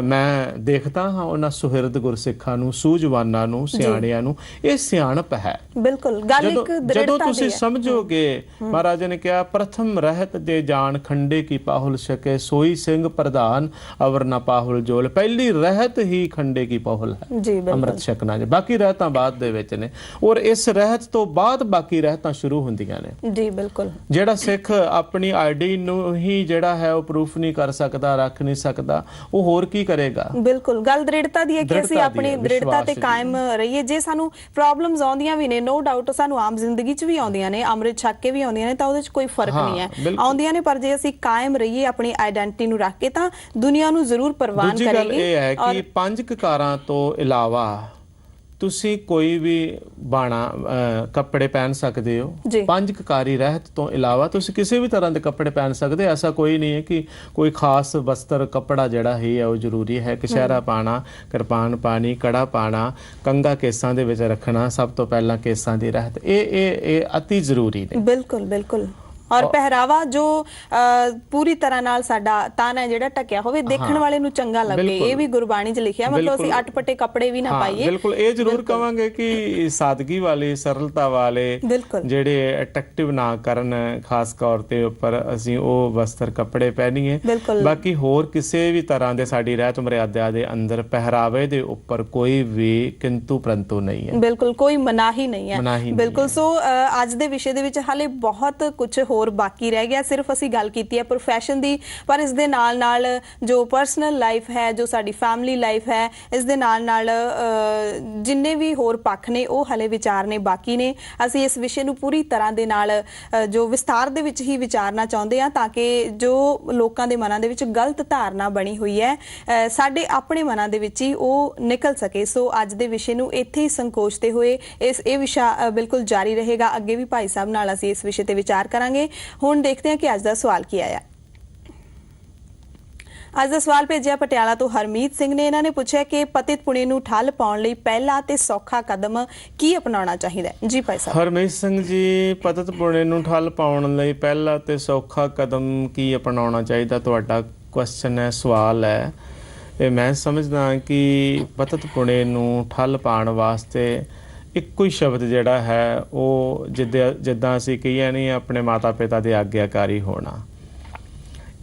Speaker 2: ਮੈਂ ਦੇਖਦਾ ਹਾਂ ਉਹਨਾਂ ਸੁਹਿਰਦ ਗੁਰਸਿੱਖਾਂ ਨੂੰ, ਸੂਝਵਾਨਾਂ ਨੂੰ, ਸਿਆਣਿਆਂ ਨੂੰ। ਇਹ ਸਿਆਣਪ ਹੈ।
Speaker 1: ਬਿਲਕੁਲ ਗੱਲ ਇੱਕ ਦ੍ਰਿੜਤਾ
Speaker 2: ਜਦੋਂ ਤੁਸੀਂ ਸਮਝੋਗੇ, ਮਹਾਰਾਜ ਨੇ ਕਿਹਾ ਪ੍ਰਥਮ ਰਹਿਤ ਜੇ ਜਾਣ ਖੰਡੇ ਕੀ ਪਾਹੁਲ ਸਕੇ, ਸੋਈ ਸਿੰਘ ਪ੍ਰਧਾਨ ਅਵਰ ਨਾ ਪਾਹੁਲ ਜੋਲ। ਪਹਿਲੀ ਰਹਿਤ ਹੀ ਖੰਡੇ ਕੀ ਪਾਹੁਲ ਹੈ, ਅੰਮ੍ਰਿਤ ਛਕਣਾ ਜੀ। ਬਾਕੀ ਰਹਿਤਾਂ ਬਾਅਦ ਦੇ ਵਿੱਚ ਨੇ, ਔਰ ਇਸ ਰਹਿਤ ਤੋਂ ਬਾਅਦ ਬਾਕੀ ਰਹਿਤਾਂ ਸ਼ੁਰੂ ਹੁੰਦੀਆਂ ਨੇ।
Speaker 1: ਜੀ ਬਿਲਕੁਲ। ਜਿਹੜਾ
Speaker 2: ਸਿੱਖ ਆਪਣੀ ਆਈਡੀ ਨੂੰ ਹੀ ਜਿਹੜਾ ਹੈ ਉਹ ਪ੍ਰੂਫ ਨਹੀਂ ਕਰ ਸਕਦਾ, ਰੱਖ ਨਹੀਂ ਸਕਦਾ, ਉਹ ਹੋਰ ਕੀ ਕਰੇਗਾ?
Speaker 1: ਬਿਲਕੁਲ ਗੱਲ ਦ੍ਰਿੜਤਾ ਦੀ ਹੈ ਕਿ ਅਸੀਂ ਆਪਣੀ ਦ੍ਰਿੜਤਾ ਤੇ ਕਾਇਮ ਰਹੀਏ। ਜੇ ਸਾਨੂੰ ਪ੍ਰੋਬਲਮਸ ਆਉਂਦੀਆਂ ਵੀ ਨੇ, ਨੋ ਡਾਊਟ ਸਾਨੂੰ ਆਮ ਜ਼ਿੰਦਗੀ 'ਚ ਵੀ ਆਉਂਦੀਆਂ ਨੇ, ਅੰਮ੍ਰਿਤ ਛਕ ਕੇ ਵੀ ਆਉਂਦੀਆਂ ਨੇ, ਤਾਂ ਉਹਦੇ 'ਚ ਕੋਈ ਫਰਕ ਨਹੀਂ ਹੈ, ਆਉਂਦੀਆਂ ਨੇ। ਪਰ ਜੇ ਅਸੀਂ ਕਾਇਮ ਰਹੀਏ ਆਪਣੀ ਆਈਡੈਂਟਿਟੀ ਨੂੰ ਰੱਖ ਕੇ, ਤਾਂ ਦੁਨੀਆ ਨੂੰ ਜ਼ਰੂਰ ਪ੍ਰਵਾਨ ਕਰੇਗੀ।
Speaker 2: ਦੂਜੀ ਗੱਲ ਇਹ ਹੈ ਕਿ 5 ਕਕਾਰਾਂ ਤੋਂ ਇਲਾਵਾ ਤੁਸੀਂ ਕੋਈ ਵੀ ਬਾਣਾ ਕੱਪੜੇ ਪਹਿਨ ਸਕਦੇ ਹੋ। 5 ਕਕਾਰੀ ਰਹਿਤ ਤੋਂ ਇਲਾਵਾ ਤੁਸੀਂ ਕਿਸੇ ਵੀ ਤਰ੍ਹਾਂ ਦੇ ਕੱਪੜੇ ਪਹਿਨ ਸਕਦੇ। ਐਸਾ ਕੋਈ ਨਹੀਂ ਹੈ ਕਿ ਕੋਈ ਖਾਸ ਵਸਤਰ ਕੱਪੜਾ ਜਿਹੜਾ ਹੀ ਹੈ ਉਹ ਜ਼ਰੂਰੀ ਹੈ। ਕਛਹਿਰਾ ਪਾਣਾ, ਕਿਰਪਾਨ ਪਾਣੀ, ਕੜਾ ਪਾਣਾ, ਕੰਘਾ ਕੇਸਾਂ ਦੇ ਵਿੱਚ ਰੱਖਣਾ, ਸਭ ਤੋਂ ਪਹਿਲਾਂ ਕੇਸਾਂ ਦੀ ਰਹਿਤ, ਇਹ ਅਤੀ ਜ਼ਰੂਰੀ ਨੇ।
Speaker 1: ਬਿਲਕੁਲ ਬਿਲकुल। ਔਰ ਪਹਿਰਾਵਾ ਜੋ ਪੂਰੀ ਤਰ੍ਹਾਂ ਨਾਲ ਸਾਡਾ ਤਨ ਹੈ ਜਿਹੜਾ ਢਕਿਆ ਹੋਵੇ, ਦੇਖਣ ਵਾਲੇ ਨੂੰ ਚੰਗਾ ਲੱਗੇ, ਇਹ ਵੀ ਗੁਰਬਾਣੀ 'ਚ ਲਿਖਿਆ। ਮਤਲਬ ਅਸੀਂ ਅਟਪਟੇ ਕੱਪੜੇ ਵੀ ਨਾ ਪਾਈਏ।
Speaker 2: ਬਿਲਕੁਲ ਇਹ ਜ਼ਰੂਰ ਕਵਾਂਗੇ ਕਿ ਸਾਦਗੀ ਵਾਲੇ, ਸਰਲਤਾ ਵਾਲੇ, ਜਿਹੜੇ ਅਟਰੈਕਟਿਵ ਨਾ ਕਰਨ ਖਾਸ ਤੌਰ ਤੇ ਉੱਪਰ, ਅਸੀਂ ਉਹ ਵਸਤਰ ਕੱਪੜੇ ਪਹਿਨੀਏ। ਬਾਕੀ ਹੋਰ ਕਿਸੇ ਵੀ ਤਰ੍ਹਾਂ ਦੇ ਸਾਡੀ ਰਹਿਤ ਮਰਿਆਦਾ ਦੇ ਅੰਦਰ ਪਹਿਰਾਵੇ ਦੇ ਉੱਪਰ ਕੋਈ ਵੀ ਕਿੰਤੂ ਪ੍ਰੰਤੂ ਨਹੀਂ ਹੈ।
Speaker 1: ਬਿਲਕੁਲ ਕੋਈ ਮਨਾਹੀ ਨਹੀਂ ਹੈ। ਬਿਲਕੁਲ। ਸੋ ਅੱਜ ਦੇ ਵਿਸ਼ੇ ਦੇ ਵਿੱਚ ਹਾਲੇ ਬਹੁਤ ਕੁਝ ਹੋਰ ਬਾਕੀ ਰਹਿ ਗਿਆ। ਸਿਰਫ ਅਸੀਂ ਗੱਲ ਕੀਤੀ ਹੈ ਪ੍ਰੋਫੈਸ਼ਨ ਦੀ, ਪਰ ਇਸ ਦੇ ਨਾਲ ਨਾਲ ਜੋ ਪਰਸਨਲ ਲਾਈਫ ਹੈ, ਜੋ ਸਾਡੀ ਫੈਮਿਲੀ ਲਾਈਫ ਹੈ, ਇਸ ਦੇ ਨਾਲ ਨਾਲ ਜਿੰਨੇ ਵੀ ਹੋਰ ਪੱਖ ਨੇ ਉਹ ਹਲੇ ਵਿਚਾਰਨੇ ਬਾਕੀ ਨੇ। ਅਸੀਂ ਇਸ ਵਿਸ਼ੇ ਨੂੰ ਪੂਰੀ ਤਰ੍ਹਾਂ ਦੇ ਨਾਲ ਜੋ ਵਿਸਤਾਰ ਦੇ ਵਿੱਚ ਹੀ ਵਿਚਾਰਨਾ ਚਾਹੁੰਦੇ ਹਾਂ, ਤਾਂ ਕਿ ਜੋ ਲੋਕਾਂ ਦੇ ਮਨਾਂ ਦੇ ਵਿੱਚ ਗਲਤ ਧਾਰਨਾ ਬਣੀ ਹੋਈ ਹੈ, ਸਾਡੇ ਆਪਣੇ ਮਨਾਂ ਦੇ ਵਿੱਚ ਹੀ ਉਹ ਨਿਕਲ ਸਕੇ। ਸੋ ਅੱਜ ਦੇ ਵਿਸ਼ੇ ਨੂੰ ਇੱਥੇ ਹੀ ਸੰਕੋਚਦੇ ਹੋਏ ਇਹ ਵਿਸ਼ਾ ਬਿਲਕੁਲ ਜਾਰੀ ਰਹੇਗਾ। ਅੱਗੇ ਵੀ ਭਾਈ ਸਾਹਿਬ ਨਾਲ ਅਸੀਂ ਇਸ ਵਿਸ਼ੇ ਤੇ ਵਿਚਾਰ ਕਰਾਂਗੇ। ਹੁਣ ਦੇਖਦੇ ਹਾਂ ਕਿ ਅੱਜ ਦਾ ਸਵਾਲ ਕੀ ਆਇਆ। ਅੱਜ ਦਾ ਸਵਾਲ ਭੇਜਿਆ ਪਟਿਆਲਾ ਤੋਂ ਹਰਮੀਤ ਸਿੰਘ ਨੇ। ਇਹਨਾਂ ਨੇ ਪੁੱਛਿਆ ਕਿ ਪਤਿਤ ਪੁਣੇ ਨੂੰ ਠੱਲ ਪਾਉਣ ਲਈ ਪਹਿਲਾ ਤੇ ਸੌਖਾ ਕਦਮ ਕੀ ਅਪਣਾਉਣਾ ਚਾਹੀਦਾ ਹੈ? ਜੀ ਭਾਈ ਸਾਹਿਬ।
Speaker 2: ਹਰਮੀਤ ਸਿੰਘ ਜੀ, ਪਤਿਤ ਪੁਣੇ ਨੂੰ ਠੱਲ ਪਾਉਣ ਲਈ ਪਹਿਲਾ ਤੇ ਸੌਖਾ ਕਦਮ ਕੀ ਅਪਣਾਉਣਾ ਚਾਹੀਦਾ, ਤੁਹਾਡਾ ਕੁਐਸਚਨ ਹੈ, ਸਵਾਲ ਹੈ। ਇਹ ਮੈਂ ਸਮਝਦਾ ਕਿ ਪਤਿਤ ਪੁਣੇ ਨੂੰ ਠੱਲ ਪਾਉਣ ਵਾਸਤੇ ਇੱਕੋ ਹੀ ਸ਼ਬਦ ਜਿਹੜਾ ਹੈ ਉਹ ਜਿੱਦਾਂ ਅਸੀਂ ਕਹੀਏ ਨਹੀਂ, ਆਪਣੇ ਮਾਤਾ ਪਿਤਾ ਦੇ ਆਗਿਆਕਾਰੀ ਹੋਣਾ।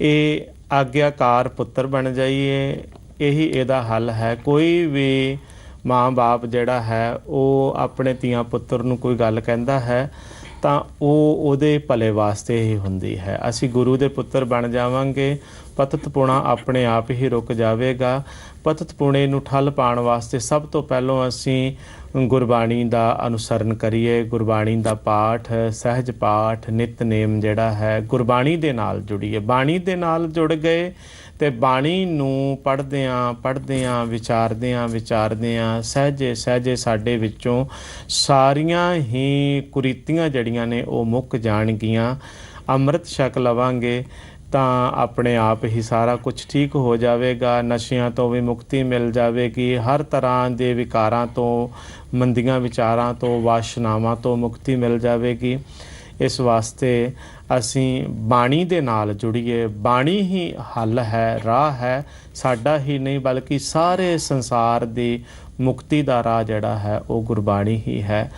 Speaker 2: ਇਹ ਆਗਿਆਕਾਰ ਪੁੱਤਰ ਬਣ ਜਾਈਏ, ਇਹੀ ਇਹਦਾ ਹੱਲ ਹੈ। ਕੋਈ ਵੀ ਮਾਂ-ਬਾਪ ਜਿਹੜਾ ਹੈ ਉਹ ਆਪਣੇ ਧੀਆਂ ਪੁੱਤਰ ਨੂੰ ਕੋਈ ਗੱਲ ਕਹਿੰਦਾ ਹੈ ਤਾਂ ਉਹ ਉਹਦੇ ਭਲੇ ਵਾਸਤੇ ਹੀ ਹੁੰਦੀ ਹੈ। ਅਸੀਂ ਗੁਰੂ ਦੇ ਪੁੱਤਰ ਬਣ ਜਾਵਾਂਗੇ, ਪਤਿਤ ਪੁਣਾ ਆਪਣੇ ਆਪ ਹੀ ਰੁਕ ਜਾਵੇਗਾ। ਪਤਿਤ ਪੁਣੇ ਨੂੰ ਠੱਲ ਪਾਉਣ ਵਾਸਤੇ ਸਭ ਤੋਂ ਪਹਿਲਾਂ ਅਸੀਂ ਗੁਰਬਾਣੀ ਦਾ ਅਨੁਸਰਨ ਕਰੀਏ। ਗੁਰਬਾਣੀ ਦਾ ਪਾਠ, ਸਹਿਜ ਪਾਠ, ਨਿਤਨੇਮ ਜਿਹੜਾ ਹੈ ਗੁਰਬਾਣੀ ਦੇ ਨਾਲ ਜੁੜੀਏ। ਬਾਣੀ ਦੇ ਨਾਲ ਜੁੜ ਗਏ ਤੇ ਬਾਣੀ ਨੂੰ ਪੜ੍ਹਦਿਆਂ ਵਿਚਾਰਦਿਆਂ ਸਹਿਜੇ ਸਹਿਜੇ ਸਾਡੇ ਵਿੱਚੋਂ ਸਾਰੀਆਂ ਹੀ ਕੁਰੀਤੀਆਂ ਜਿਹੜੀਆਂ ਨੇ ਉਹ ਮੁੱਕ ਜਾਣਗੀਆਂ। ਅੰਮ੍ਰਿਤ ਛਕ ਲਵਾਂਗੇ ਤਾਂ ਆਪਣੇ ਆਪ ਹੀ ਸਾਰਾ ਕੁਝ ਠੀਕ ਹੋ ਜਾਵੇਗਾ। ਨਸ਼ਿਆਂ ਤੋਂ ਵੀ ਮੁਕਤੀ ਮਿਲ ਜਾਵੇਗੀ, ਹਰ ਤਰ੍ਹਾਂ ਦੇ ਵਿਕਾਰਾਂ ਤੋਂ, ਮੰਦੀਆਂ ਵਿਚਾਰਾਂ ਤੋਂ, ਵਾਸ਼ਨਾਵਾਂ ਤੋਂ ਮੁਕਤੀ ਮਿਲ ਜਾਵੇਗੀ। ਇਸ ਵਾਸਤੇ ਅਸੀਂ ਬਾਣੀ ਦੇ ਨਾਲ ਜੁੜੀਏ। ਬਾਣੀ ਹੀ ਹੱਲ ਹੈ, ਰਾਹ ਹੈ, ਸਾਡਾ ਹੀ ਨਹੀਂ ਬਲਕਿ ਸਾਰੇ ਸੰਸਾਰ ਦੀ ਮੁਕਤੀ ਦਾ ਰਾਹ ਜਿਹੜਾ ਹੈ ਉਹ ਗੁਰਬਾਣੀ ਹੀ ਹੈ।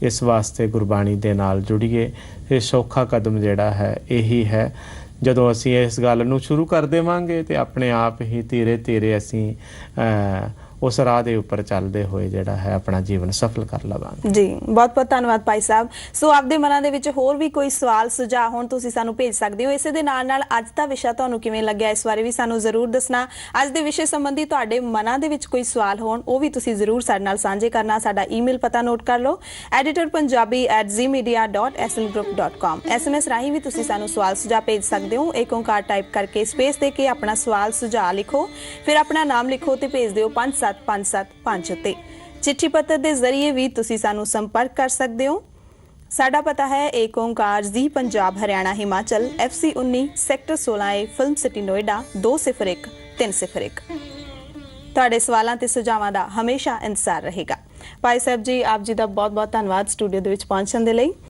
Speaker 2: ਇਸ ਵਾਸਤੇ ਗੁਰਬਾਣੀ ਦੇ ਨਾਲ ਜੁੜੀਏ। ਇਹ ਸੌਖਾ ਕਦਮ ਜਿਹੜਾ ਹੈ ਇਹੀ ਹੈ। ਜਦੋਂ ਅਸੀਂ ਇਸ ਗੱਲ ਨੂੰ ਸ਼ੁਰੂ ਕਰ ਦੇਵਾਂਗੇ ਤੇ ਆਪਣੇ ਆਪ ਹੀ ਧੀਰੇ ਧੀਰੇ ਅਸੀਂ ਉਸ ਰਾਹ ਦੇ ਉੱਪਰ ਚੱਲਦੇ ਹੋਏ ਜਿਹੜਾ ਹੈ ਆਪਣਾ ਜੀਵਨ ਸਫਲ ਕਰ ਲਵਾਂਗੇ।
Speaker 1: ਜੀ, ਬਹੁਤ ਬਹੁਤ ਧੰਨਵਾਦ ਭਾਈ ਸਾਹਿਬ। ਸੋ ਆਪਦੇ ਮਨਾਂ ਦੇ ਵਿੱਚ ਹੋਰ ਵੀ ਕੋਈ ਸਵਾਲ ਸੁਝਾਅ ਹੋਣ ਤੁਸੀਂ ਸਾਨੂੰ ਭੇਜ ਸਕਦੇ ਹੋ। ਇਸੇ ਦੇ ਨਾਲ ਨਾਲ ਅੱਜ ਦਾ ਵਿਸ਼ਾ ਤੁਹਾਨੂੰ ਕਿਵੇਂ ਲੱਗਿਆ ਇਸ ਬਾਰੇ ਵੀ ਸਾਨੂੰ ਜ਼ਰੂਰ ਦੱਸਣਾ। ਅੱਜ ਦੇ ਵਿਸ਼ੇ ਸੰਬੰਧੀ ਤੁਹਾਡੇ ਮਨਾਂ ਦੇ ਵਿੱਚ ਕੋਈ ਸਵਾਲ ਹੋਣ ਉਹ ਵੀ ਤੁਸੀਂ ਜ਼ਰੂਰ ਸਾਡੇ ਨਾਲ ਸਾਂਝੇ ਕਰਨਾ। ਸਾਡਾ ਈਮੇਲ ਪਤਾ ਨੋਟ ਕਰ ਲਓ, editorpunjabi@zmedia.slgroup.com। SMS ਰਾਹੀਂ ਵੀ ਤੁਸੀਂ ਸਾਨੂੰ ਸਵਾਲ ਸੁਝਾਅ ਭੇਜ ਸਕਦੇ ਹੋ। ਏਕ ਓਂਕਾਰ ਟਾਈਪ ਕਰਕੇ ਸਪੇਸ ਦੇ ਕੇ ਆਪਣਾ ਸਵਾਲ ਸੁਝਾਅ ਲਿਖੋ, ਫਿਰ ਆਪਣਾ ਨਾਮ ਲਿਖੋ ਤੇ ਭੇਜ ਦਿਓ 57575 ਉੱਤੇ। ਚਿੱਠੀ ਪੱਤਰ ਦੇ ਜ਼ਰੀਏ ਵੀ ਤੁਸੀਂ ਸਾਨੂੰ ਸੰਪਰਕ ਕਰ ਸਕਦੇ ਹੋ। ਸਾਡਾ ਪਤਾ ਹੈ ਏਕ ਓਂਕਾਰ ਜੀ Punjab Haryana Himachal FC 19 sector 16A film city Noida 201301। ਤੁਹਾਡੇ ਸਵਾਲਾਂ ਤੇ ਸੁਝਾਵਾਂ ਦਾ ਹਮੇਸ਼ਾ ਇੰਤਜ਼ਾਰ ਰਹੇਗਾ। ਭਾਈ ਸਾਹਿਬ ਜੀ, ਆਪ ਜੀ ਦਾ ਬਹੁਤ ਬਹੁਤ ਧੰਨਵਾਦ ਸਟੂਡੀਓ ਦੇ ਵਿੱਚ ਪਹੁੰਚਣ ਦੇ ਲਈ।